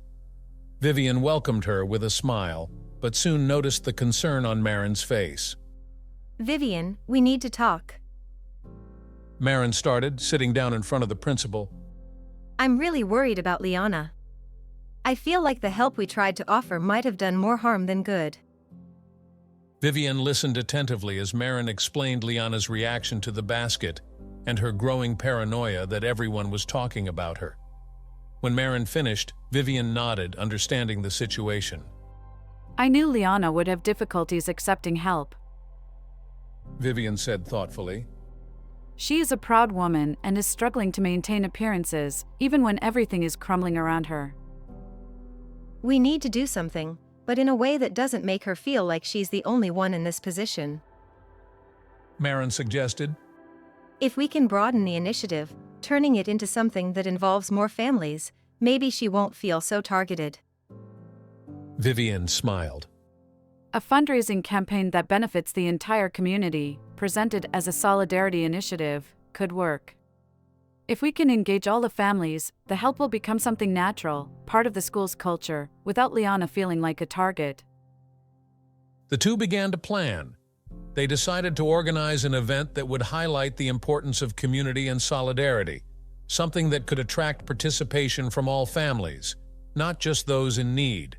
Vivian welcomed her with a smile, but soon noticed the concern on Marin's face. Vivian, we need to talk. Marin started, sitting down in front of the principal. I'm really worried about Liana. I feel like the help we tried to offer might have done more harm than good. Vivian listened attentively as Marin explained Liana's reaction to the basket and her growing paranoia that everyone was talking about her. When Marin finished, Vivian nodded, understanding the situation. I knew Liana would have difficulties accepting help. Vivian said thoughtfully. She is a proud woman and is struggling to maintain appearances, even when everything is crumbling around her. We need to do something, but in a way that doesn't make her feel like she's the only one in this position. Marin suggested. If we can broaden the initiative, turning it into something that involves more families, maybe she won't feel so targeted. Vivian smiled. A fundraising campaign that benefits the entire community, presented as a solidarity initiative, could work. If we can engage all the families, the help will become something natural, part of the school's culture, without Liana feeling like a target. The two began to plan. They decided to organize an event that would highlight the importance of community and solidarity, something that could attract participation from all families, not just those in need.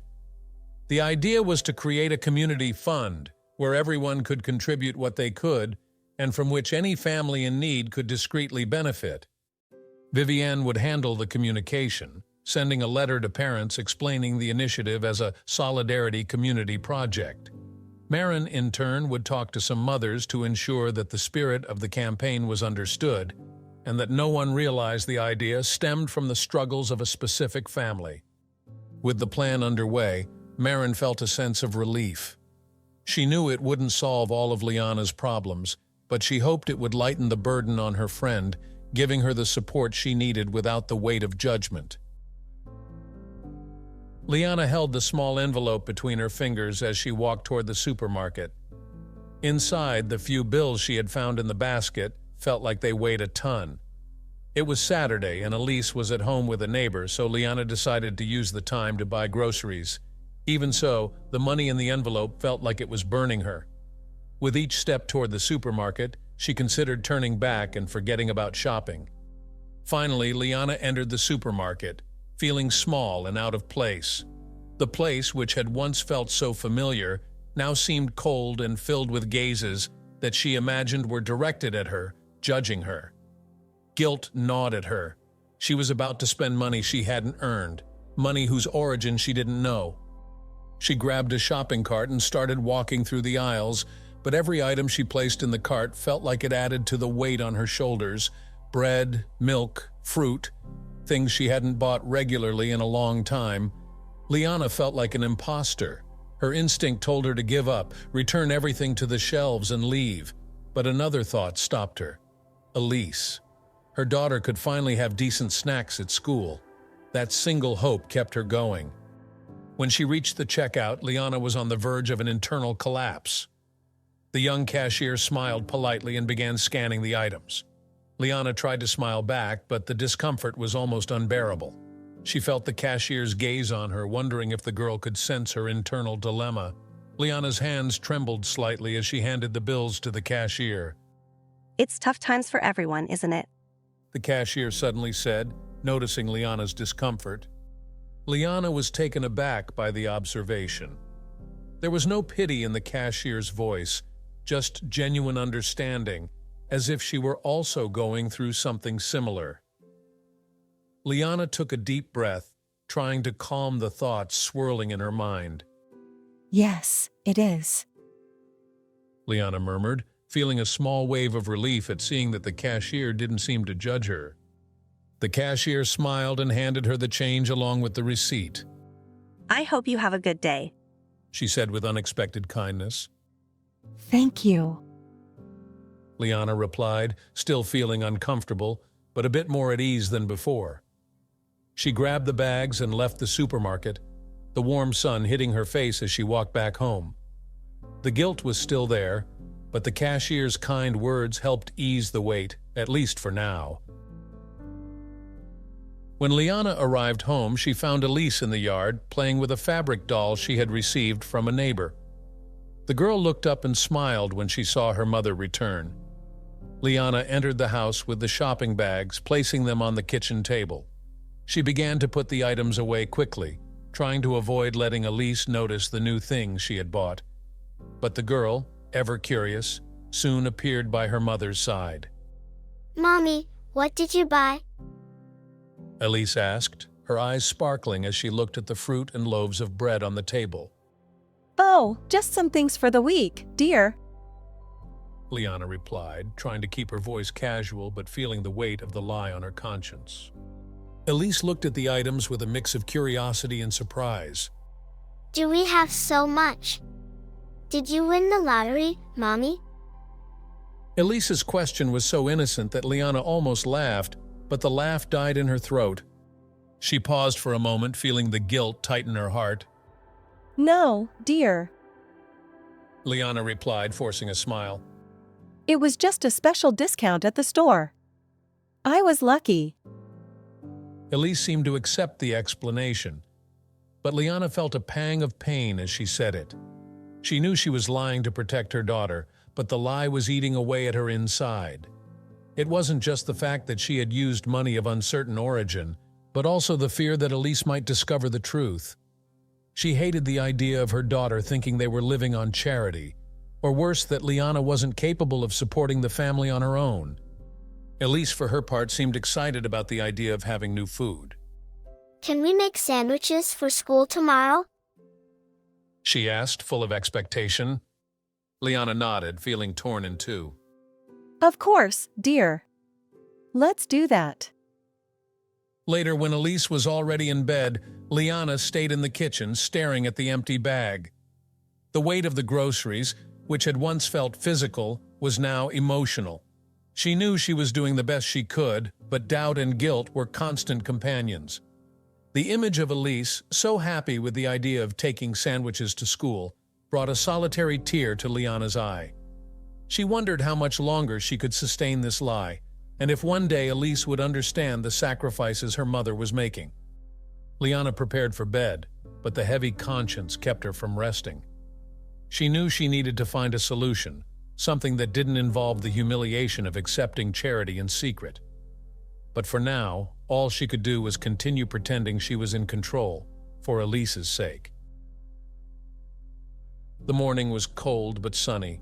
The idea was to create a community fund where everyone could contribute what they could and from which any family in need could discreetly benefit. Vivienne would handle the communication, sending a letter to parents explaining the initiative as a solidarity community project. Marin, in turn, would talk to some mothers to ensure that the spirit of the campaign was understood and that no one realized the idea stemmed from the struggles of a specific family. With the plan underway, Marin felt a sense of relief. She knew it wouldn't solve all of Liana's problems, but she hoped it would lighten the burden on her friend, giving her the support she needed without the weight of judgment. Liana held the small envelope between her fingers as she walked toward the supermarket. Inside, the few bills she had found in the basket felt like they weighed a ton. It was Saturday and Elise was at home with a neighbor, so Liana decided to use the time to buy groceries. Even so, the money in the envelope felt like it was burning her. With each step toward the supermarket, she considered turning back and forgetting about shopping. Finally, Liana entered the supermarket, feeling small and out of place. The place, which had once felt so familiar, now seemed cold and filled with gazes that she imagined were directed at her, judging her. Guilt gnawed at her. She was about to spend money she hadn't earned, money whose origin she didn't know. She grabbed a shopping cart and started walking through the aisles, but every item she placed in the cart felt like it added to the weight on her shoulders. Bread, milk, fruit, things she hadn't bought regularly in a long time. Liana felt like an imposter. Her instinct told her to give up, return everything to the shelves and leave. But another thought stopped her. Elise. Her daughter could finally have decent snacks at school. That single hope kept her going. When she reached the checkout, Liana was on the verge of an internal collapse. The young cashier smiled politely and began scanning the items. Liana tried to smile back, but the discomfort was almost unbearable. She felt the cashier's gaze on her, wondering if the girl could sense her internal dilemma. Liana's hands trembled slightly as she handed the bills to the cashier. It's tough times for everyone, isn't it? The cashier suddenly said, noticing Liana's discomfort. Liana was taken aback by the observation. There was no pity in the cashier's voice, just genuine understanding, as if she were also going through something similar. Liana took a deep breath, trying to calm the thoughts swirling in her mind. Yes, it is. Liana murmured, feeling a small wave of relief at seeing that the cashier didn't seem to judge her. The cashier smiled and handed her the change along with the receipt. I hope you have a good day, she said with unexpected kindness. Thank you. Liana replied, still feeling uncomfortable, but a bit more at ease than before. She grabbed the bags and left the supermarket, the warm sun hitting her face as she walked back home. The guilt was still there, but the cashier's kind words helped ease the weight, at least for now. When Liana arrived home, she found Elise in the yard, playing with a fabric doll she had received from a neighbor. The girl looked up and smiled when she saw her mother return. Liana entered the house with the shopping bags, placing them on the kitchen table. She began to put the items away quickly, trying to avoid letting Elise notice the new things she had bought. But the girl, ever curious, soon appeared by her mother's side. Mommy, what did you buy? Elise asked, her eyes sparkling as she looked at the fruit and loaves of bread on the table. Oh, just some things for the week, dear. Liana replied, trying to keep her voice casual but feeling the weight of the lie on her conscience. Elise looked at the items with a mix of curiosity and surprise. Do we have so much? Did you win the lottery, Mommy? Elise's question was so innocent that Liana almost laughed, but the laugh died in her throat. She paused for a moment, feeling the guilt tighten her heart. No, dear. Liana replied, forcing a smile. It was just a special discount at the store. I was lucky. Elise seemed to accept the explanation, but Liana felt a pang of pain as she said it. She knew she was lying to protect her daughter, but the lie was eating away at her inside. It wasn't just the fact that she had used money of uncertain origin, but also the fear that Elise might discover the truth. She hated the idea of her daughter thinking they were living on charity, or worse, that Liana wasn't capable of supporting the family on her own. Elise, for her part, seemed excited about the idea of having new food. Can we make sandwiches for school tomorrow? She asked, full of expectation. Liana nodded, feeling torn in two. Of course, dear. Let's do that. Later, when Elise was already in bed, Liana stayed in the kitchen, staring at the empty bag. The weight of the groceries, which had once felt physical, was now emotional. She knew she was doing the best she could, but doubt and guilt were constant companions. The image of Elise, so happy with the idea of taking sandwiches to school, brought a solitary tear to Liana's eye. She wondered how much longer she could sustain this lie, and if one day Elise would understand the sacrifices her mother was making. Liana prepared for bed, but the heavy conscience kept her from resting. She knew she needed to find a solution, something that didn't involve the humiliation of accepting charity in secret. But for now, all she could do was continue pretending she was in control, for Elise's sake. The morning was cold but sunny,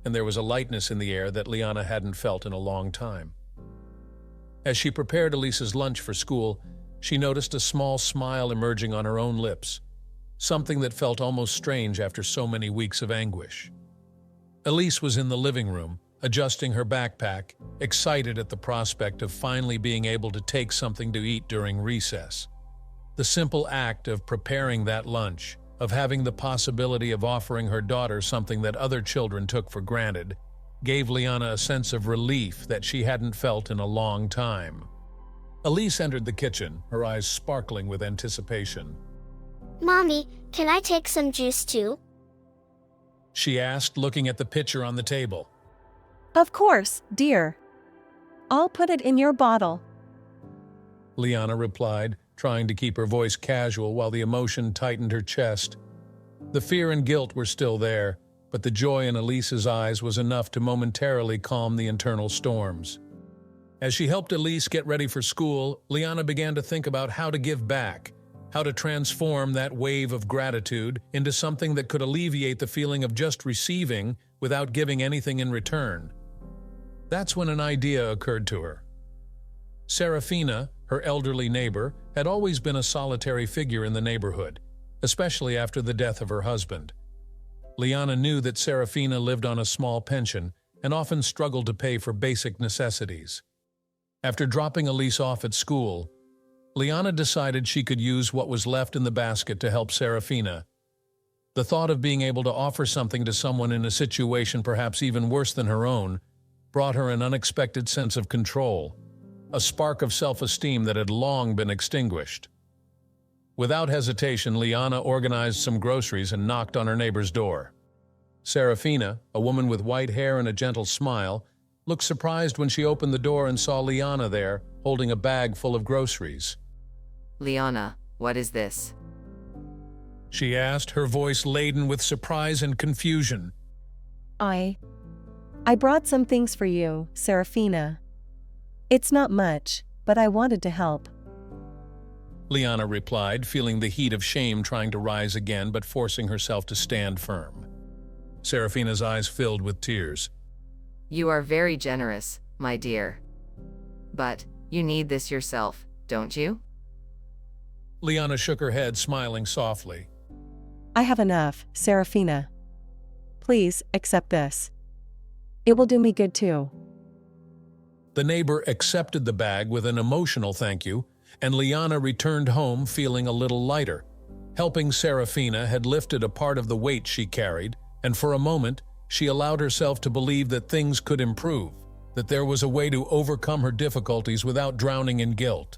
and there was a lightness in the air that Liana hadn't felt in a long time. As she prepared Elise's lunch for school, she noticed a small smile emerging on her own lips, something that felt almost strange after so many weeks of anguish. Elise was in the living room, adjusting her backpack, excited at the prospect of finally being able to take something to eat during recess. The simple act of preparing that lunch, of having the possibility of offering her daughter something that other children took for granted, gave Liana a sense of relief that she hadn't felt in a long time. Elise entered the kitchen, her eyes sparkling with anticipation. Mommy, can I take some juice too? She asked, looking at the pitcher on the table. Of course, dear. I'll put it in your bottle. Liana replied, trying to keep her voice casual while the emotion tightened her chest. The fear and guilt were still there, but the joy in Elise's eyes was enough to momentarily calm the internal storms. As she helped Elise get ready for school, Liana began to think about how to give back, how to transform that wave of gratitude into something that could alleviate the feeling of just receiving without giving anything in return. That's when an idea occurred to her. Serafina, her elderly neighbor, had always been a solitary figure in the neighborhood, especially after the death of her husband. Liana knew that Serafina lived on a small pension and often struggled to pay for basic necessities. After dropping Elise off at school, Liana decided she could use what was left in the basket to help Serafina. The thought of being able to offer something to someone in a situation perhaps even worse than her own brought her an unexpected sense of control, a spark of self-esteem that had long been extinguished. Without hesitation, Liana organized some groceries and knocked on her neighbor's door. Serafina, a woman with white hair and a gentle smile, looked surprised when she opened the door and saw Liana there, holding a bag full of groceries. Liana, what is this? She asked, her voice laden with surprise and confusion. I brought some things for you, Serafina. It's not much, but I wanted to help. Liana replied, feeling the heat of shame trying to rise again but forcing herself to stand firm. Serafina's eyes filled with tears. You are very generous, my dear. But you need this yourself, don't you? Liana shook her head, smiling softly. I have enough, Serafina. Please, accept this. It will do me good too. The neighbor accepted the bag with an emotional thank you, and Liana returned home feeling a little lighter. Helping Serafina had lifted a part of the weight she carried, and for a moment, she allowed herself to believe that things could improve, that there was a way to overcome her difficulties without drowning in guilt.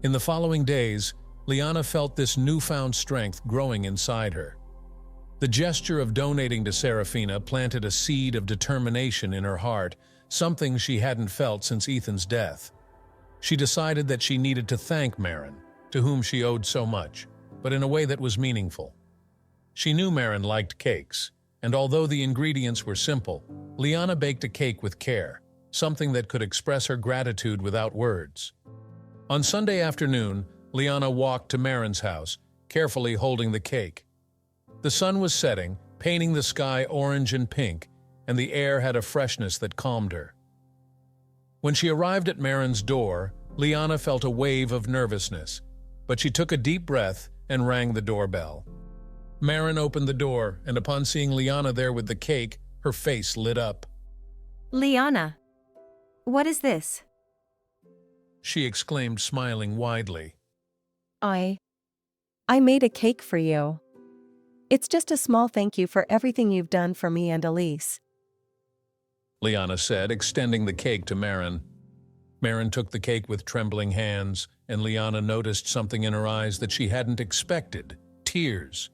In the following days, Liana felt this newfound strength growing inside her. The gesture of donating to Serafina planted a seed of determination in her heart, something she hadn't felt since Ethan's death. She decided that she needed to thank Marin, to whom she owed so much, but in a way that was meaningful. She knew Marin liked cakes, and although the ingredients were simple, Liana baked a cake with care, something that could express her gratitude without words. On Sunday afternoon, Liana walked to Marin's house, carefully holding the cake. The sun was setting, painting the sky orange and pink, and the air had a freshness that calmed her. When she arrived at Marin's door, Liana felt a wave of nervousness, but she took a deep breath and rang the doorbell. Marin opened the door, and upon seeing Liana there with the cake, her face lit up. Liana, what is this? She exclaimed, smiling widely. I made a cake for you. It's just a small thank you for everything you've done for me and Elise. Liana said, extending the cake to Marin. Marin took the cake with trembling hands, and Liana noticed something in her eyes that she hadn't expected: tears.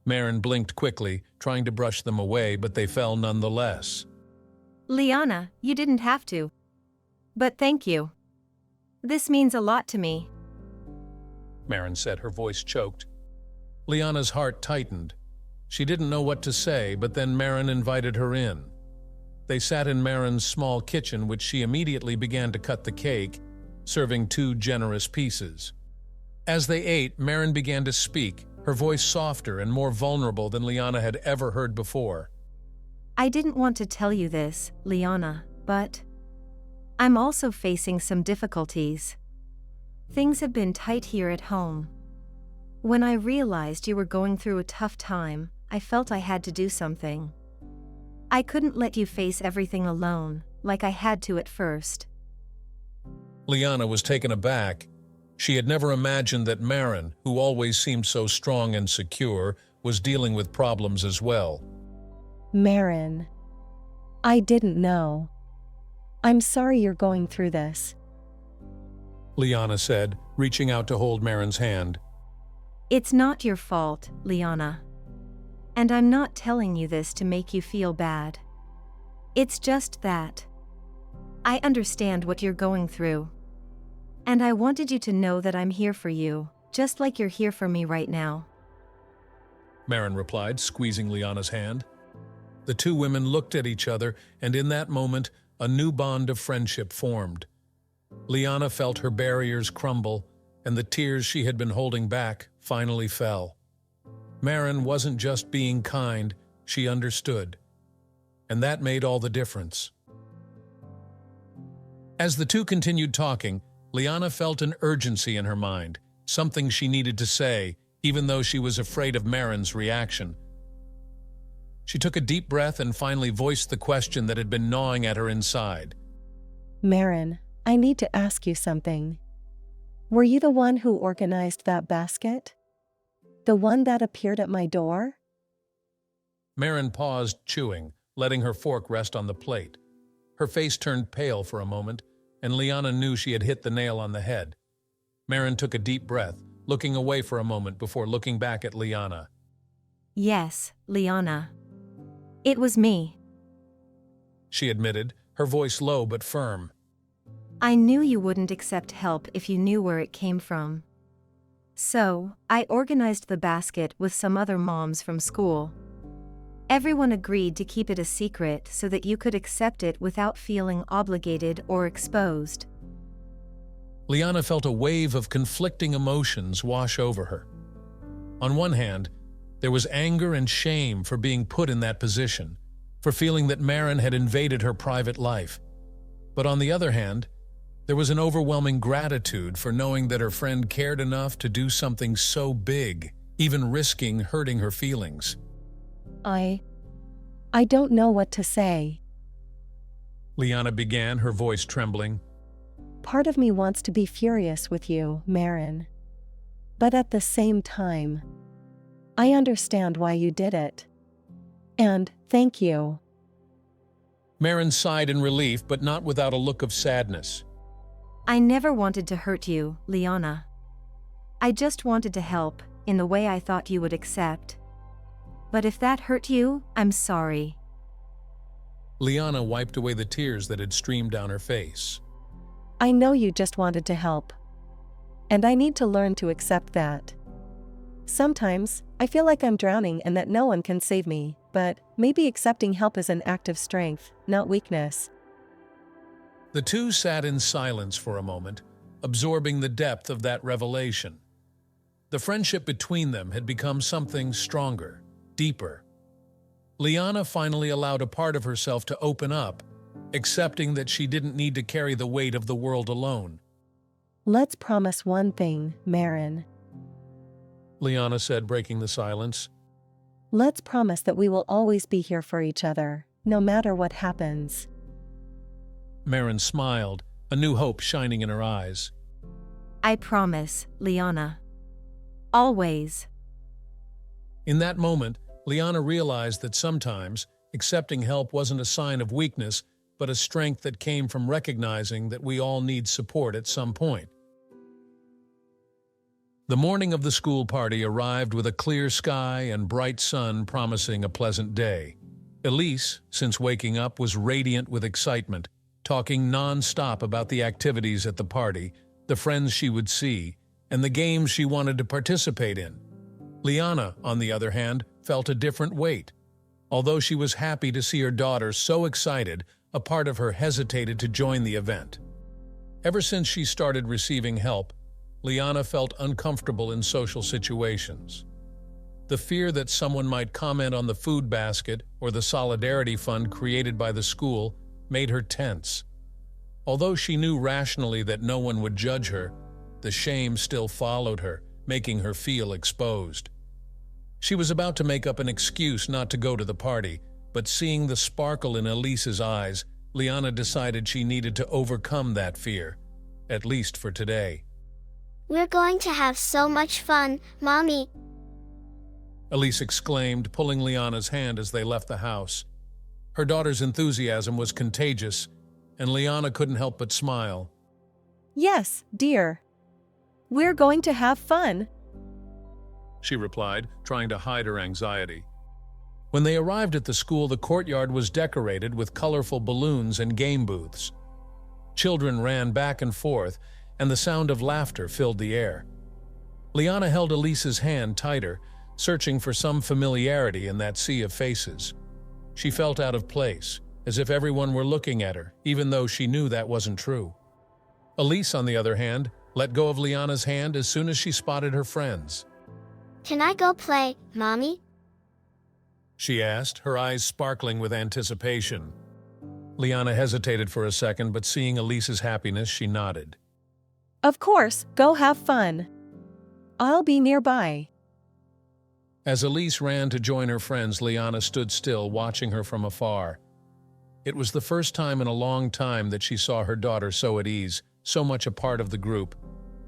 Marin blinked quickly, trying to brush them away, but they fell nonetheless. Liana, you didn't have to. But thank you. This means a lot to me. Marin said, her voice choked. Liana's heart tightened. She didn't know what to say, but then Marin invited her in. They sat in Marin's small kitchen, which she immediately began to cut the cake, serving 2 generous pieces. As they ate, Marin began to speak, her voice softer and more vulnerable than Liana had ever heard before. I didn't want to tell you this, Liana, but I'm also facing some difficulties. Things have been tight here at home. When I realized you were going through a tough time, I felt I had to do something. I couldn't let you face everything alone, like I had to at first. Liana was taken aback. She had never imagined that Marin, who always seemed so strong and secure, was dealing with problems as well. Marin, I didn't know. I'm sorry you're going through this. Liana said, reaching out to hold Marin's hand. It's not your fault, Liana. And I'm not telling you this to make you feel bad. It's just that I understand what you're going through. And I wanted you to know that I'm here for you, just like you're here for me right now. Marin replied, squeezing Liana's hand. The 2 women looked at each other, and in that moment, a new bond of friendship formed. Liana felt her barriers crumble, and the tears she had been holding back finally fell. Marin wasn't just being kind, she understood. And that made all the difference. As the 2 continued talking, Liana felt an urgency in her mind, something she needed to say, even though she was afraid of Marin's reaction. She took a deep breath and finally voiced the question that had been gnawing at her inside. Marin, I need to ask you something. Were you the one who organized that basket? The one that appeared at my door? Marin paused, chewing, letting her fork rest on the plate. Her face turned pale for a moment, and Liana knew she had hit the nail on the head. Marin took a deep breath, looking away for a moment before looking back at Liana. Yes, Liana. It was me. She admitted, her voice low but firm. I knew you wouldn't accept help if you knew where it came from. So, I organized the basket with some other moms from school. Everyone agreed to keep it a secret so that you could accept it without feeling obligated or exposed. Liana felt a wave of conflicting emotions wash over her. On one hand, there was anger and shame for being put in that position, for feeling that Maren had invaded her private life. But on the other hand, there was an overwhelming gratitude for knowing that her friend cared enough to do something so big, even risking hurting her feelings. I don't know what to say. Liana began, her voice trembling. Part of me wants to be furious with you, Maren. But at the same time, I understand why you did it. And thank you. Maren sighed in relief, but not without a look of sadness. I never wanted to hurt you, Liana. I just wanted to help, in the way I thought you would accept. But if that hurt you, I'm sorry. Liana wiped away the tears that had streamed down her face. I know you just wanted to help. And I need to learn to accept that. Sometimes, I feel like I'm drowning and that no one can save me, but maybe accepting help is an act of strength, not weakness. The two sat in silence for a moment, absorbing the depth of that revelation. The friendship between them had become something stronger, deeper. Liana finally allowed a part of herself to open up, accepting that she didn't need to carry the weight of the world alone. Let's promise one thing, Maren. Liana said, breaking the silence. Let's promise that we will always be here for each other, no matter what happens. Maren smiled, a new hope shining in her eyes. I promise, Liana. Always. In that moment, Liana realized that sometimes accepting help wasn't a sign of weakness, but a strength that came from recognizing that we all need support at some point. The morning of the school party arrived with a clear sky and bright sun promising a pleasant day. Elise, since waking up, was radiant with excitement, talking non-stop about the activities at the party, the friends she would see, and the games she wanted to participate in. Liana, on the other hand, felt a different weight. Although she was happy to see her daughter so excited, a part of her hesitated to join the event. Ever since she started receiving help, Liana felt uncomfortable in social situations. The fear that someone might comment on the food basket or the solidarity fund created by the school made her tense. Although she knew rationally that no one would judge her, the shame still followed her, making her feel exposed. She was about to make up an excuse not to go to the party, but seeing the sparkle in Elise's eyes, Liana decided she needed to overcome that fear, at least for today. We're going to have so much fun, Mommy. Elise exclaimed, pulling Liana's hand as they left the house. Her daughter's enthusiasm was contagious, and Liana couldn't help but smile. Yes, dear. We're going to have fun, she replied, trying to hide her anxiety. When they arrived at the school, the courtyard was decorated with colorful balloons and game booths. Children ran back and forth, and the sound of laughter filled the air. Liana held Elise's hand tighter, searching for some familiarity in that sea of faces. She felt out of place, as if everyone were looking at her, even though she knew that wasn't true. Elise, on the other hand, let go of Liana's hand as soon as she spotted her friends. Can I go play, Mommy? She asked, her eyes sparkling with anticipation. Liana hesitated for a second, but seeing Elise's happiness, she nodded. Of course, go have fun. I'll be nearby. As Elise ran to join her friends, Liana stood still, watching her from afar. It was the first time in a long time that she saw her daughter so at ease, so much a part of the group.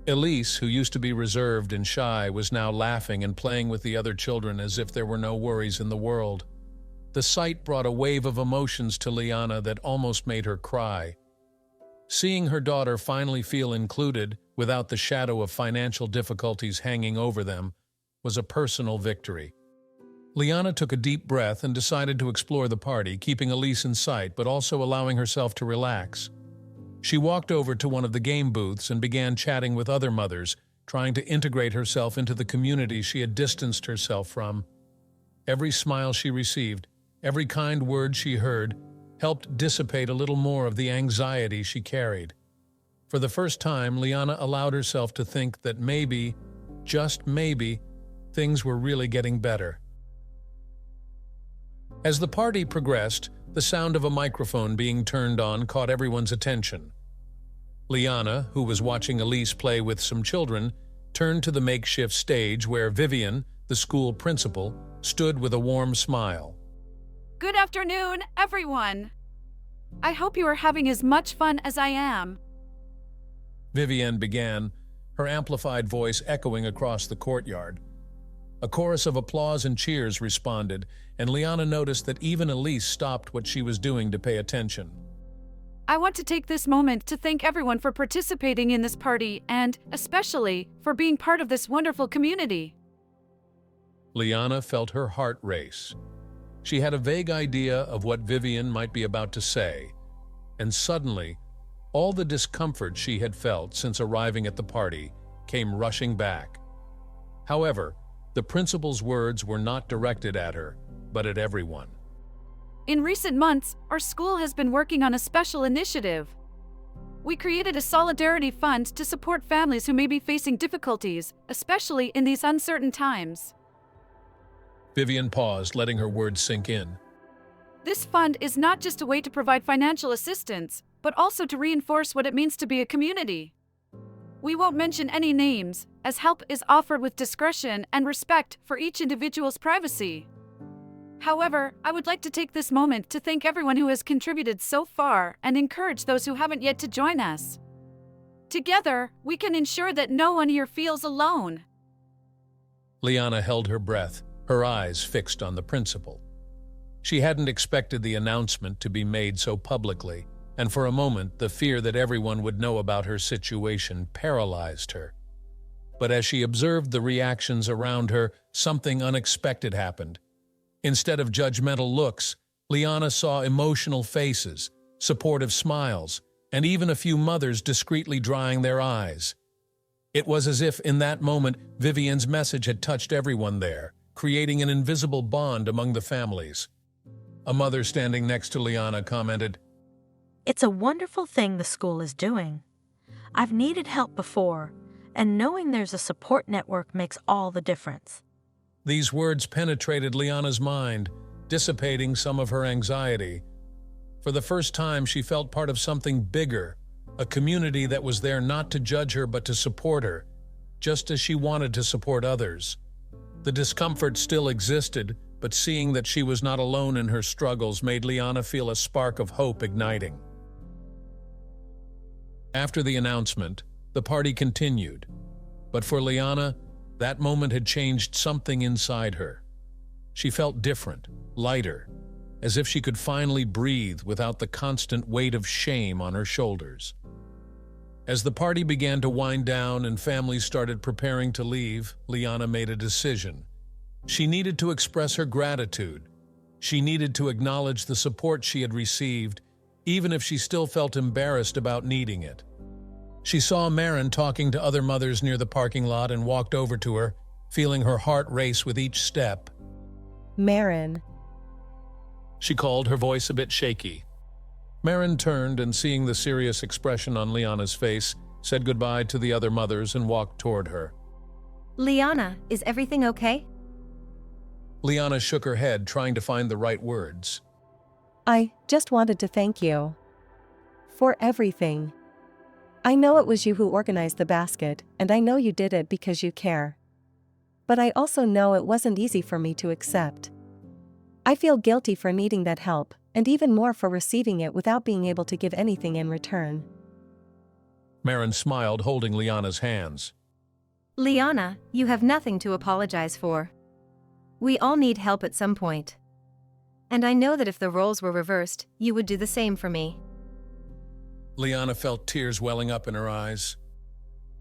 Elise, who used to be reserved and shy, was now laughing and playing with the other children as if there were no worries in the world. The sight brought a wave of emotions to Liana that almost made her cry. Seeing her daughter finally feel included, without the shadow of financial difficulties hanging over them, was a personal victory. Liana took a deep breath and decided to explore the party, keeping Elise in sight but also allowing herself to relax. She walked over to one of the game booths and began chatting with other mothers, trying to integrate herself into the community she had distanced herself from. Every smile she received, every kind word she heard, helped dissipate a little more of the anxiety she carried. For the first time, Liana allowed herself to think that maybe, just maybe, things were really getting better. As the party progressed, the sound of a microphone being turned on caught everyone's attention. Liana, who was watching Elise play with some children, turned to the makeshift stage where Vivian, the school principal, stood with a warm smile. Good afternoon, everyone! I hope you are having as much fun as I am. Vivian began, her amplified voice echoing across the courtyard. A chorus of applause and cheers responded, and Liana noticed that even Elise stopped what she was doing to pay attention. I want to take this moment to thank everyone for participating in this party and, especially, for being part of this wonderful community. Liana felt her heart race. She had a vague idea of what Vivian might be about to say, and suddenly, all the discomfort she had felt since arriving at the party came rushing back. However, the principal's words were not directed at her, but at everyone. In recent months, our school has been working on a special initiative. We created a solidarity fund to support families who may be facing difficulties, especially in these uncertain times. Vivian paused, letting her words sink in. This fund is not just a way to provide financial assistance, but also to reinforce what it means to be a community. We won't mention any names, as help is offered with discretion and respect for each individual's privacy. However, I would like to take this moment to thank everyone who has contributed so far and encourage those who haven't yet to join us. Together, we can ensure that no one here feels alone. Liana held her breath, her eyes fixed on the principal. She hadn't expected the announcement to be made so publicly, and for a moment the fear that everyone would know about her situation paralyzed her. But as she observed the reactions around her, something unexpected happened. Instead of judgmental looks, Liana saw emotional faces, supportive smiles, and even a few mothers discreetly drying their eyes. It was as if in that moment Vivian's message had touched everyone there, creating an invisible bond among the families. A mother standing next to Liana commented, "It's a wonderful thing the school is doing. I've needed help before, and knowing there's a support network makes all the difference." These words penetrated Liana's mind, dissipating some of her anxiety. For the first time, she felt part of something bigger, a community that was there not to judge her but to support her, just as she wanted to support others. The discomfort still existed, but seeing that she was not alone in her struggles made Liana feel a spark of hope igniting. After the announcement, the party continued, but for Liana, that moment had changed something inside her. She felt different, lighter, as if she could finally breathe without the constant weight of shame on her shoulders. As the party began to wind down and families started preparing to leave, Liana made a decision. She needed to express her gratitude. She needed to acknowledge the support she had received, even if she still felt embarrassed about needing it. She saw Marin talking to other mothers near the parking lot and walked over to her, feeling her heart race with each step. Marin. She called, her voice a bit shaky. Marin turned and, seeing the serious expression on Liana's face, said goodbye to the other mothers and walked toward her. Liana, is everything okay? Liana shook her head, trying to find the right words. I just wanted to thank you for everything. I know it was you who organized the basket, and I know you did it because you care. But I also know it wasn't easy for me to accept. I feel guilty for needing that help, and even more for receiving it without being able to give anything in return. Marin smiled, holding Liana's hands. Liana, you have nothing to apologize for. We all need help at some point. And I know that if the roles were reversed, you would do the same for me. Liana felt tears welling up in her eyes.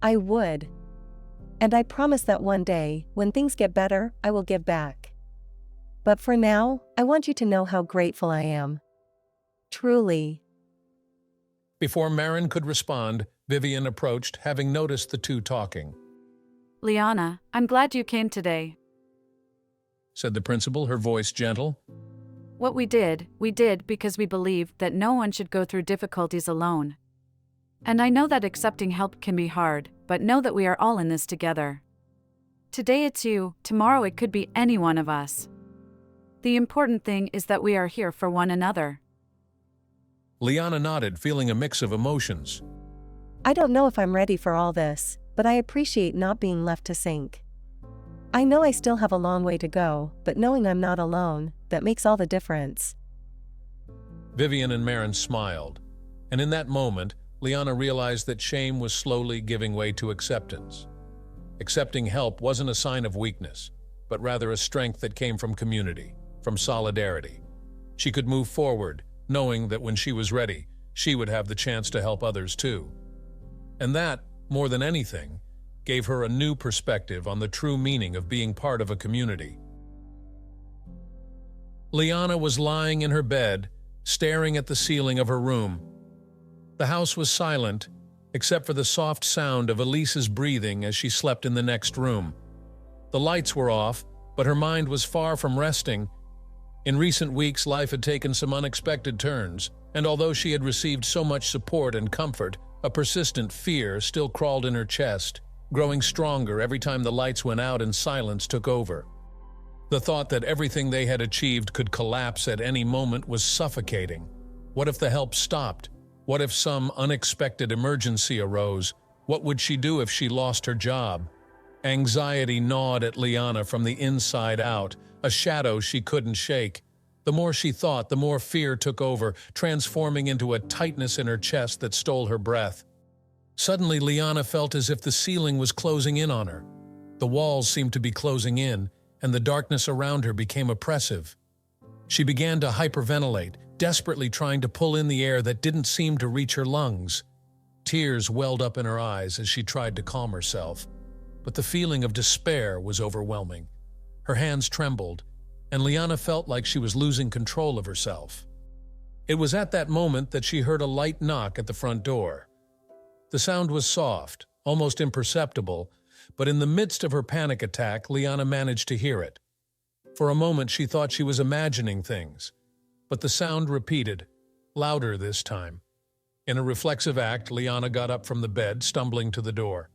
I would. And I promise that one day, when things get better, I will give back. But for now, I want you to know how grateful I am. Truly. Before Marin could respond, Vivian approached, having noticed the two talking. Liana, I'm glad you came today. Said the principal, her voice gentle. What we did because we believed that no one should go through difficulties alone. And I know that accepting help can be hard, but know that we are all in this together. Today it's you, tomorrow it could be any one of us. The important thing is that we are here for one another. Liana nodded, feeling a mix of emotions. I don't know if I'm ready for all this, but I appreciate not being left to sink. I know I still have a long way to go, but knowing I'm not alone, that makes all the difference. Vivian and Marin smiled, and in that moment, Liana realized that shame was slowly giving way to acceptance. Accepting help wasn't a sign of weakness, but rather a strength that came from community, from solidarity. She could move forward, knowing that when she was ready, she would have the chance to help others too. And that, more than anything, gave her a new perspective on the true meaning of being part of a community. Liana was lying in her bed, staring at the ceiling of her room. The house was silent, except for the soft sound of Elise's breathing as she slept in the next room. The lights were off, but her mind was far from resting. In recent weeks, life had taken some unexpected turns, and although she had received so much support and comfort, a persistent fear still crawled in her chest, growing stronger every time the lights went out and silence took over. The thought that everything they had achieved could collapse at any moment was suffocating. What if the help stopped? What if some unexpected emergency arose? What would she do if she lost her job? Anxiety gnawed at Liana from the inside out, a shadow she couldn't shake. The more she thought, the more fear took over, transforming into a tightness in her chest that stole her breath. Suddenly, Liana felt as if the ceiling was closing in on her. The walls seemed to be closing in, and the darkness around her became oppressive. She began to hyperventilate, desperately trying to pull in the air that didn't seem to reach her lungs. Tears welled up in her eyes as she tried to calm herself, but the feeling of despair was overwhelming. Her hands trembled, and Liana felt like she was losing control of herself. It was at that moment that she heard a light knock at the front door. The sound was soft, almost imperceptible, but in the midst of her panic attack, Liana managed to hear it. For a moment, she thought she was imagining things, but the sound repeated, louder this time. In a reflexive act, Liana got up from the bed, stumbling to the door.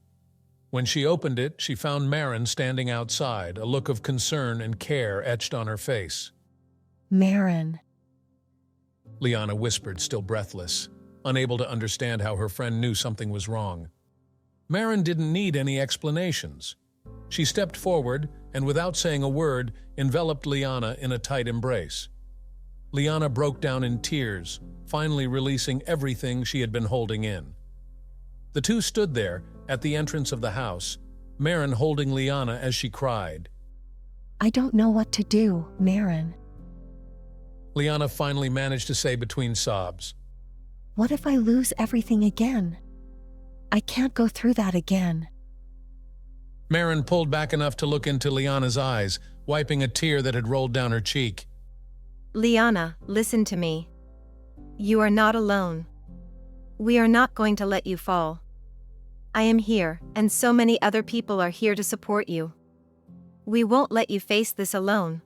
When she opened it, she found Marin standing outside, a look of concern and care etched on her face. Marin. Liana whispered, still breathless, unable to understand how her friend knew something was wrong. Marin didn't need any explanations. She stepped forward and, without saying a word, enveloped Liana in a tight embrace. Liana broke down in tears, finally releasing everything she had been holding in. The two stood there, at the entrance of the house, Marin holding Liana as she cried. I don't know what to do, Marin. Liana finally managed to say between sobs, What if I lose everything again? I can't go through that again. Marin pulled back enough to look into Liana's eyes, wiping a tear that had rolled down her cheek. Liana, listen to me. You are not alone. We are not going to let you fall. I am here, and so many other people are here to support you. We won't let you face this alone.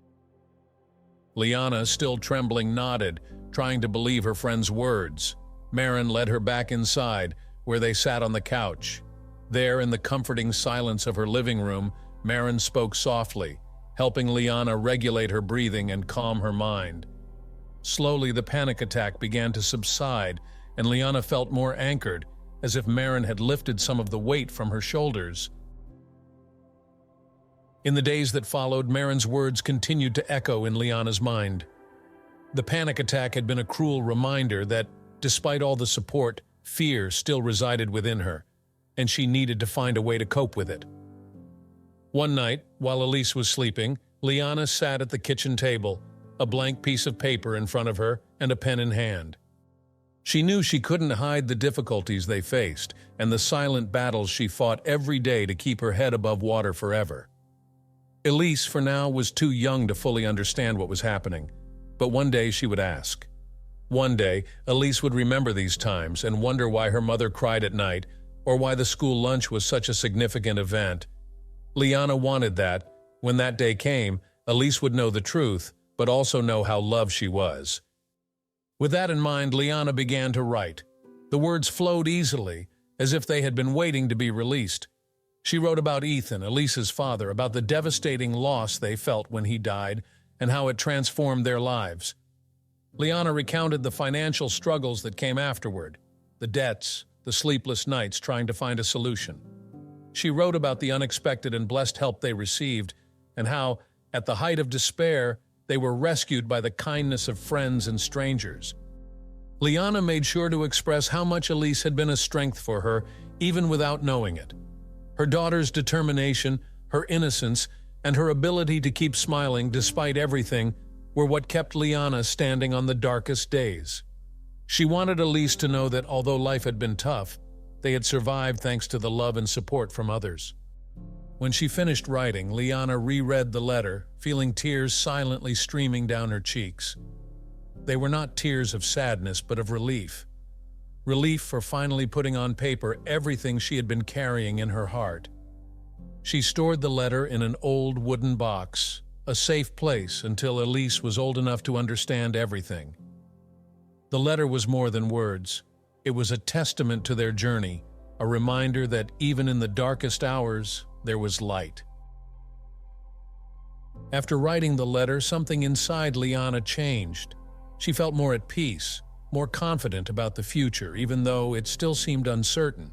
Liana, still trembling, nodded, trying to believe her friend's words. Marin led her back inside, where they sat on the couch. There, in the comforting silence of her living room, Marin spoke softly, helping Liana regulate her breathing and calm her mind. Slowly, the panic attack began to subside, and Liana felt more anchored, as if Marin had lifted some of the weight from her shoulders. In the days that followed, Marin's words continued to echo in Liana's mind. The panic attack had been a cruel reminder that, despite all the support, fear still resided within her, and she needed to find a way to cope with it. One night, while Elise was sleeping, Liana sat at the kitchen table, a blank piece of paper in front of her and a pen in hand. She knew she couldn't hide the difficulties they faced and the silent battles she fought every day to keep her head above water forever. Elise, for now, was too young to fully understand what was happening, but one day she would ask. One day, Elise would remember these times and wonder why her mother cried at night or why the school lunch was such a significant event. Liana wanted that, when that day came, Elise would know the truth, but also know how loved she was. With that in mind, Liana began to write. The The words flowed easily, as if they had been waiting to be released. She wrote about Ethan, Elise's father, about the devastating loss they felt when he died, and how it transformed their lives. Liana recounted the financial struggles that came afterward, the debts, the sleepless nights trying to find a solution. She wrote about the unexpected and blessed help they received, and how, at the height of despair, they were rescued by the kindness of friends and strangers. Liana made sure to express how much Elise had been a strength for her, even without knowing it. Her daughter's determination, her innocence, and her ability to keep smiling despite everything were what kept Liana standing on the darkest days. She wanted Elise to know that although life had been tough, they had survived thanks to the love and support from others. When she finished writing, Liana reread the letter, feeling tears silently streaming down her cheeks. They were not tears of sadness, but of relief. Relief for finally putting on paper everything she had been carrying in her heart. She stored the letter in an old wooden box, a safe place until Elise was old enough to understand everything. The letter was more than words. It was a testament to their journey, a reminder that even in the darkest hours, there was light. After writing the letter, something inside Liana changed. She felt more at peace, more confident about the future, even though it still seemed uncertain.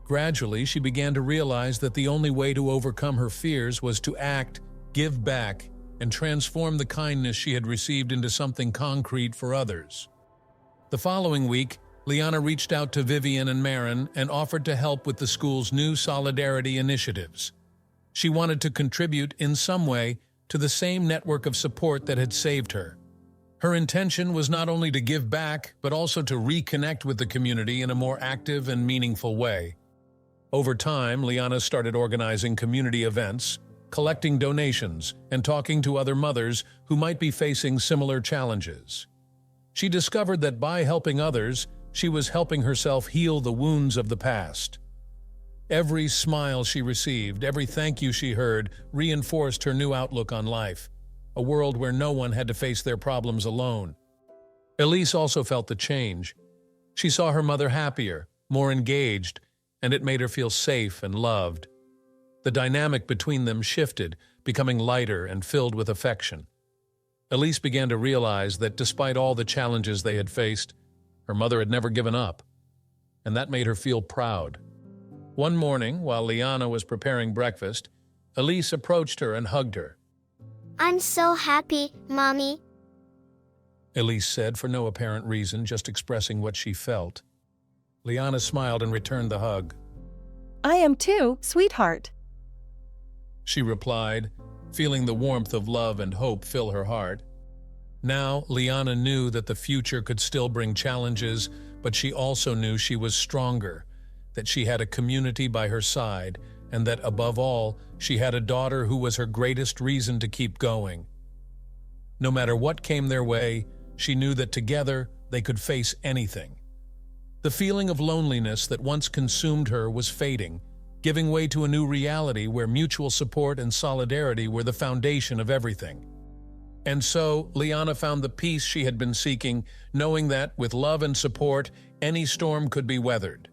Gradually, she began to realize that the only way to overcome her fears was to act, give back, and transform the kindness she had received into something concrete for others. The following week, Liana reached out to Vivian and Marin and offered to help with the school's new solidarity initiatives. She wanted to contribute in some way to the same network of support that had saved her. Her intention was not only to give back, but also to reconnect with the community in a more active and meaningful way. Over time, Liana started organizing community events, collecting donations, and talking to other mothers who might be facing similar challenges. She discovered that by helping others, she was helping herself heal the wounds of the past. Every smile she received, every thank you she heard, reinforced her new outlook on life, a world where no one had to face their problems alone. Elise also felt the change. She saw her mother happier, more engaged, and it made her feel safe and loved. The dynamic between them shifted, becoming lighter and filled with affection. Elise began to realize that despite all the challenges they had faced, her mother had never given up, and that made her feel proud. One morning, while Liana was preparing breakfast, Elise approached her and hugged her. "I'm so happy, Mommy." Elise said for no apparent reason, just expressing what she felt. Liana smiled and returned the hug. I am too, sweetheart. She replied, feeling the warmth of love and hope fill her heart. Now, Liana knew that the future could still bring challenges, but she also knew she was stronger, that she had a community by her side, and that, above all, she had a daughter who was her greatest reason to keep going. No matter what came their way, she knew that together they could face anything. The feeling of loneliness that once consumed her was fading, giving way to a new reality where mutual support and solidarity were the foundation of everything. And so, Liana found the peace she had been seeking, knowing that, with love and support, any storm could be weathered.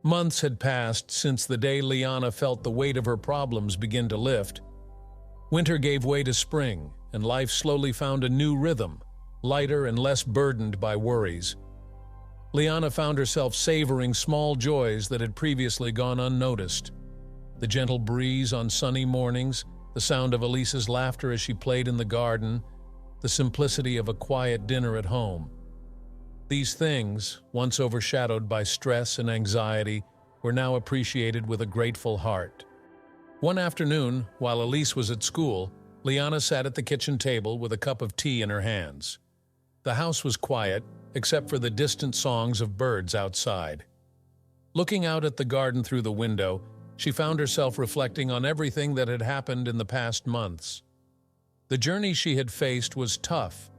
Months had passed since the day Liana felt the weight of her problems begin to lift. Winter gave way to spring, and life slowly found a new rhythm, lighter and less burdened by worries. Liana found herself savoring small joys that had previously gone unnoticed. The gentle breeze on sunny mornings, the sound of Elise's laughter as she played in the garden, the simplicity of a quiet dinner at home. These things, once overshadowed by stress and anxiety, were now appreciated with a grateful heart. One afternoon, while Elise was at school, Liana sat at the kitchen table with a cup of tea in her hands. The house was quiet, except for the distant songs of birds outside. Looking out at the garden through the window, she found herself reflecting on everything that had happened in the past months. The journey she had faced was tough,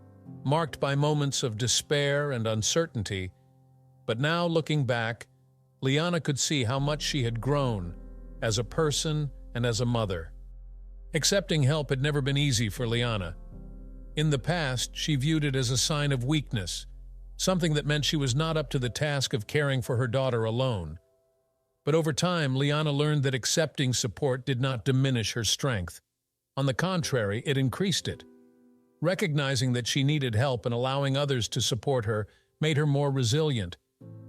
marked by moments of despair and uncertainty, but now, looking back, Liana could see how much she had grown as a person and as a mother. Accepting help had never been easy for Liana. In the past, she viewed it as a sign of weakness, something that meant she was not up to the task of caring for her daughter alone. But over time, Liana learned that accepting support did not diminish her strength. On the contrary, it increased it. Recognizing that she needed help and allowing others to support her made her more resilient,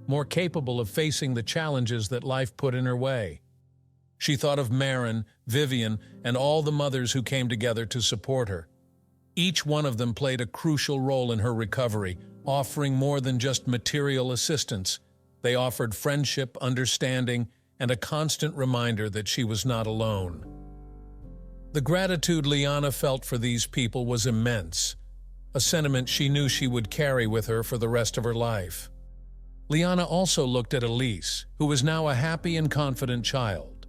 more capable of facing the challenges that life put in her way. She thought of Marin, Vivian, and all the mothers who came together to support her. Each one of them played a crucial role in her recovery, offering more than just material assistance. They offered friendship, understanding, and a constant reminder that she was not alone. The gratitude Liana felt for these people was immense, a sentiment she knew she would carry with her for the rest of her life. Liana also looked at Elise, who was now a happy and confident child.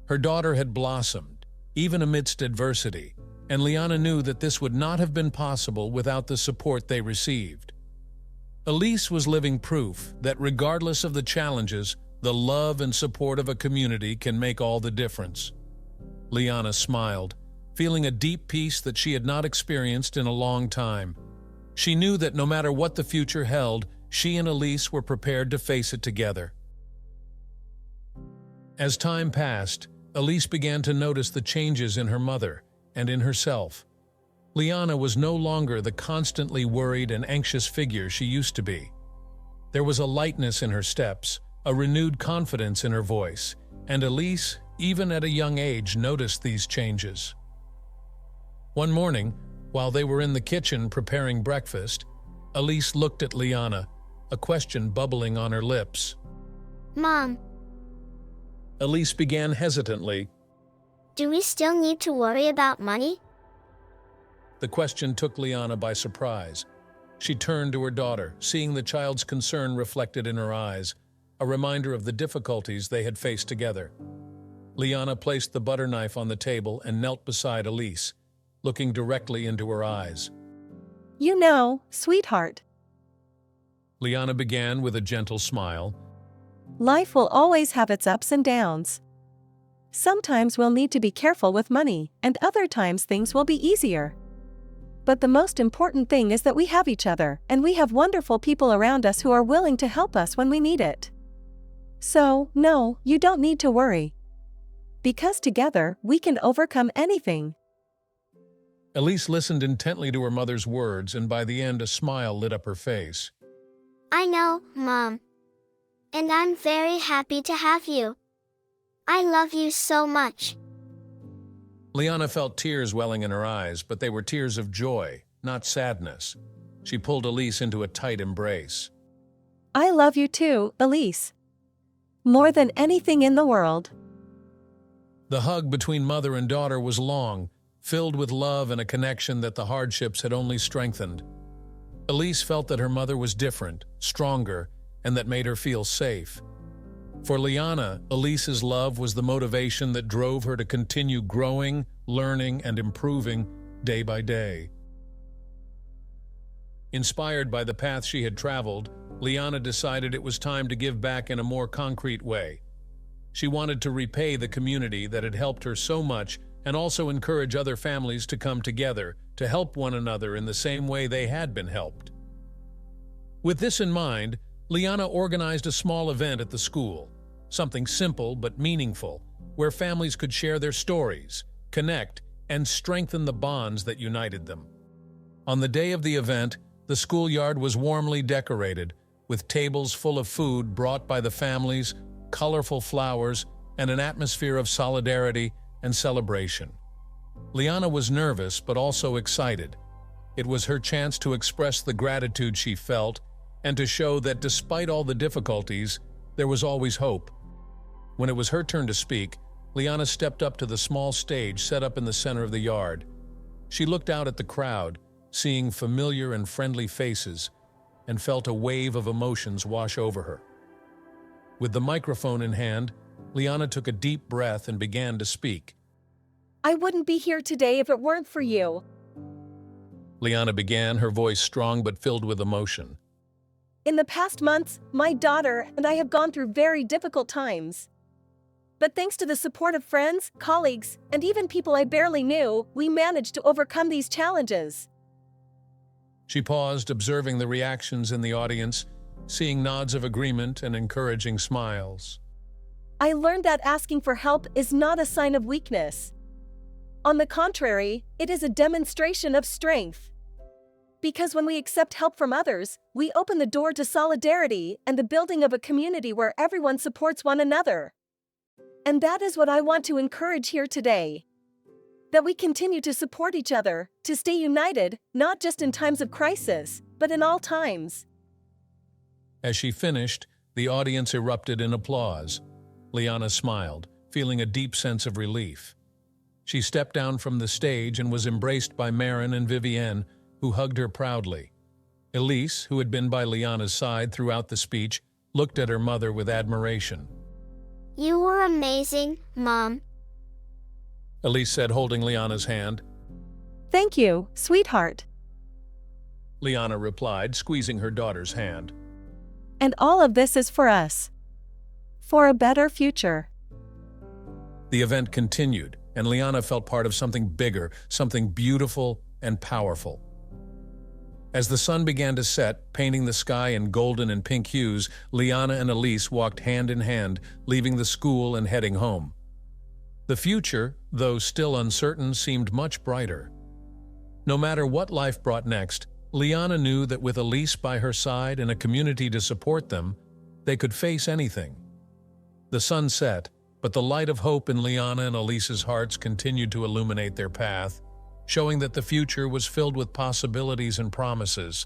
Her daughter had blossomed, even amidst adversity, and Liana knew that this would not have been possible without the support they received. Elise was living proof that regardless of the challenges, the love and support of a community can make all the difference. Liana smiled, feeling a deep peace that she had not experienced in a long time. She knew that no matter what the future held, she and Elise were prepared to face it together. As time passed, Elise began to notice the changes in her mother and in herself. Liana was no longer the constantly worried and anxious figure she used to be. There was a lightness in her steps, a renewed confidence in her voice, and Elise, even at a young age, noticed these changes. One morning, while they were in the kitchen preparing breakfast, Elise looked at Liana, a question bubbling on her lips. Mom, Elise began hesitantly. do we still need to worry about money? The question took Liana by surprise. She turned to her daughter, seeing the child's concern reflected in her eyes, a reminder of the difficulties they had faced together. Liana placed the butter knife on the table and knelt beside Elise, looking directly into her eyes. You know, sweetheart, Liana began with a gentle smile. life will always have its ups and downs. Sometimes we'll need to be careful with money, and other times things will be easier. But the most important thing is that we have each other, and we have wonderful people around us who are willing to help us when we need it. So, no, you don't need to worry. Because together, we can overcome anything. Elise listened intently to her mother's words, and by the end a smile lit up her face. I know, Mom. And I'm very happy to have you. I love you so much. Liana felt tears welling in her eyes, but they were tears of joy, not sadness. She pulled Elise into a tight embrace. I love you too, Elise. More than anything in the world. The hug between mother and daughter was long, filled with love and a connection that the hardships had only strengthened. Elise felt that her mother was different, stronger, and that made her feel safe. For Liana, Elise's love was the motivation that drove her to continue growing, learning, and improving day by day. Inspired by the path she had traveled, Liana decided it was time to give back in a more concrete way. She wanted to repay the community that had helped her so much and also encourage other families to come together to help one another in the same way they had been helped. With this in mind, Liana organized a small event at the school, something simple but meaningful, where families could share their stories, connect, and strengthen the bonds that united them. On the day of the event, the schoolyard was warmly decorated, with tables full of food brought by the families, colorful flowers, and an atmosphere of solidarity and celebration. Liana was nervous but also excited. It was her chance to express the gratitude she felt and to show that despite all the difficulties, there was always hope. When it was her turn to speak, Liana stepped up to the small stage set up in the center of the yard. She looked out at the crowd, seeing familiar and friendly faces, and felt a wave of emotions wash over her. With the microphone in hand, Liana took a deep breath and began to speak. I wouldn't be here today if it weren't for you. Liana began, her voice strong but filled with emotion. In the past months, my daughter and I have gone through very difficult times. But thanks to the support of friends, colleagues, and even people I barely knew, we managed to overcome these challenges. She paused, observing the reactions in the audience, seeing nods of agreement and encouraging smiles. I learned that asking for help is not a sign of weakness. On the contrary, it is a demonstration of strength. Because when we accept help from others, we open the door to solidarity and the building of a community where everyone supports one another. And that is what I want to encourage here today. That we continue to support each other, to stay united, not just in times of crisis, but in all times. As she finished, the audience erupted in applause. Liana smiled, feeling a deep sense of relief. She stepped down from the stage and was embraced by Marin and Vivienne, who hugged her proudly. Elise, who had been by Liana's side throughout the speech, looked at her mother with admiration. You were amazing, Mom. Elise said, holding Liana's hand. Thank you, sweetheart. Liana replied, squeezing her daughter's hand. And all of this is for us. For a better future. The event continued, and Liana felt part of something bigger, something beautiful and powerful. As the sun began to set, painting the sky in golden and pink hues, Liana and Elise walked hand in hand, leaving the school and heading home. The future, though still uncertain, seemed much brighter. No matter what life brought next, Liana knew that with Elise by her side and a community to support them, they could face anything. The sun set, but the light of hope in Liana and Elise's hearts continued to illuminate their path, showing that the future was filled with possibilities and promises.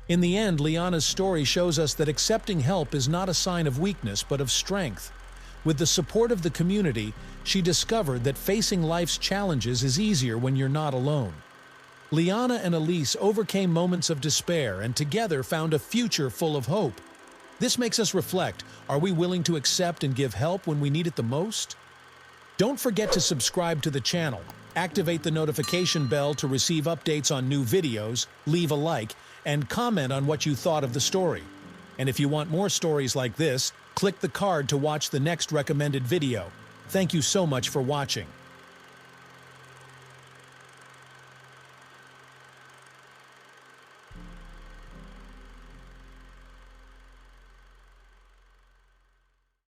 In the end, Liana's story shows us that accepting help is not a sign of weakness, but of strength. With the support of the community, she discovered that facing life's challenges is easier when you're not alone. Liana and Elise overcame moments of despair and together found a future full of hope. This makes us reflect, are we willing to accept and give help when we need it the most? Don't forget to subscribe to the channel, activate the notification bell to receive updates on new videos, leave a like, and comment on what you thought of the story. And if you want more stories like this, click the card to watch the next recommended video. Thank you so much for watching.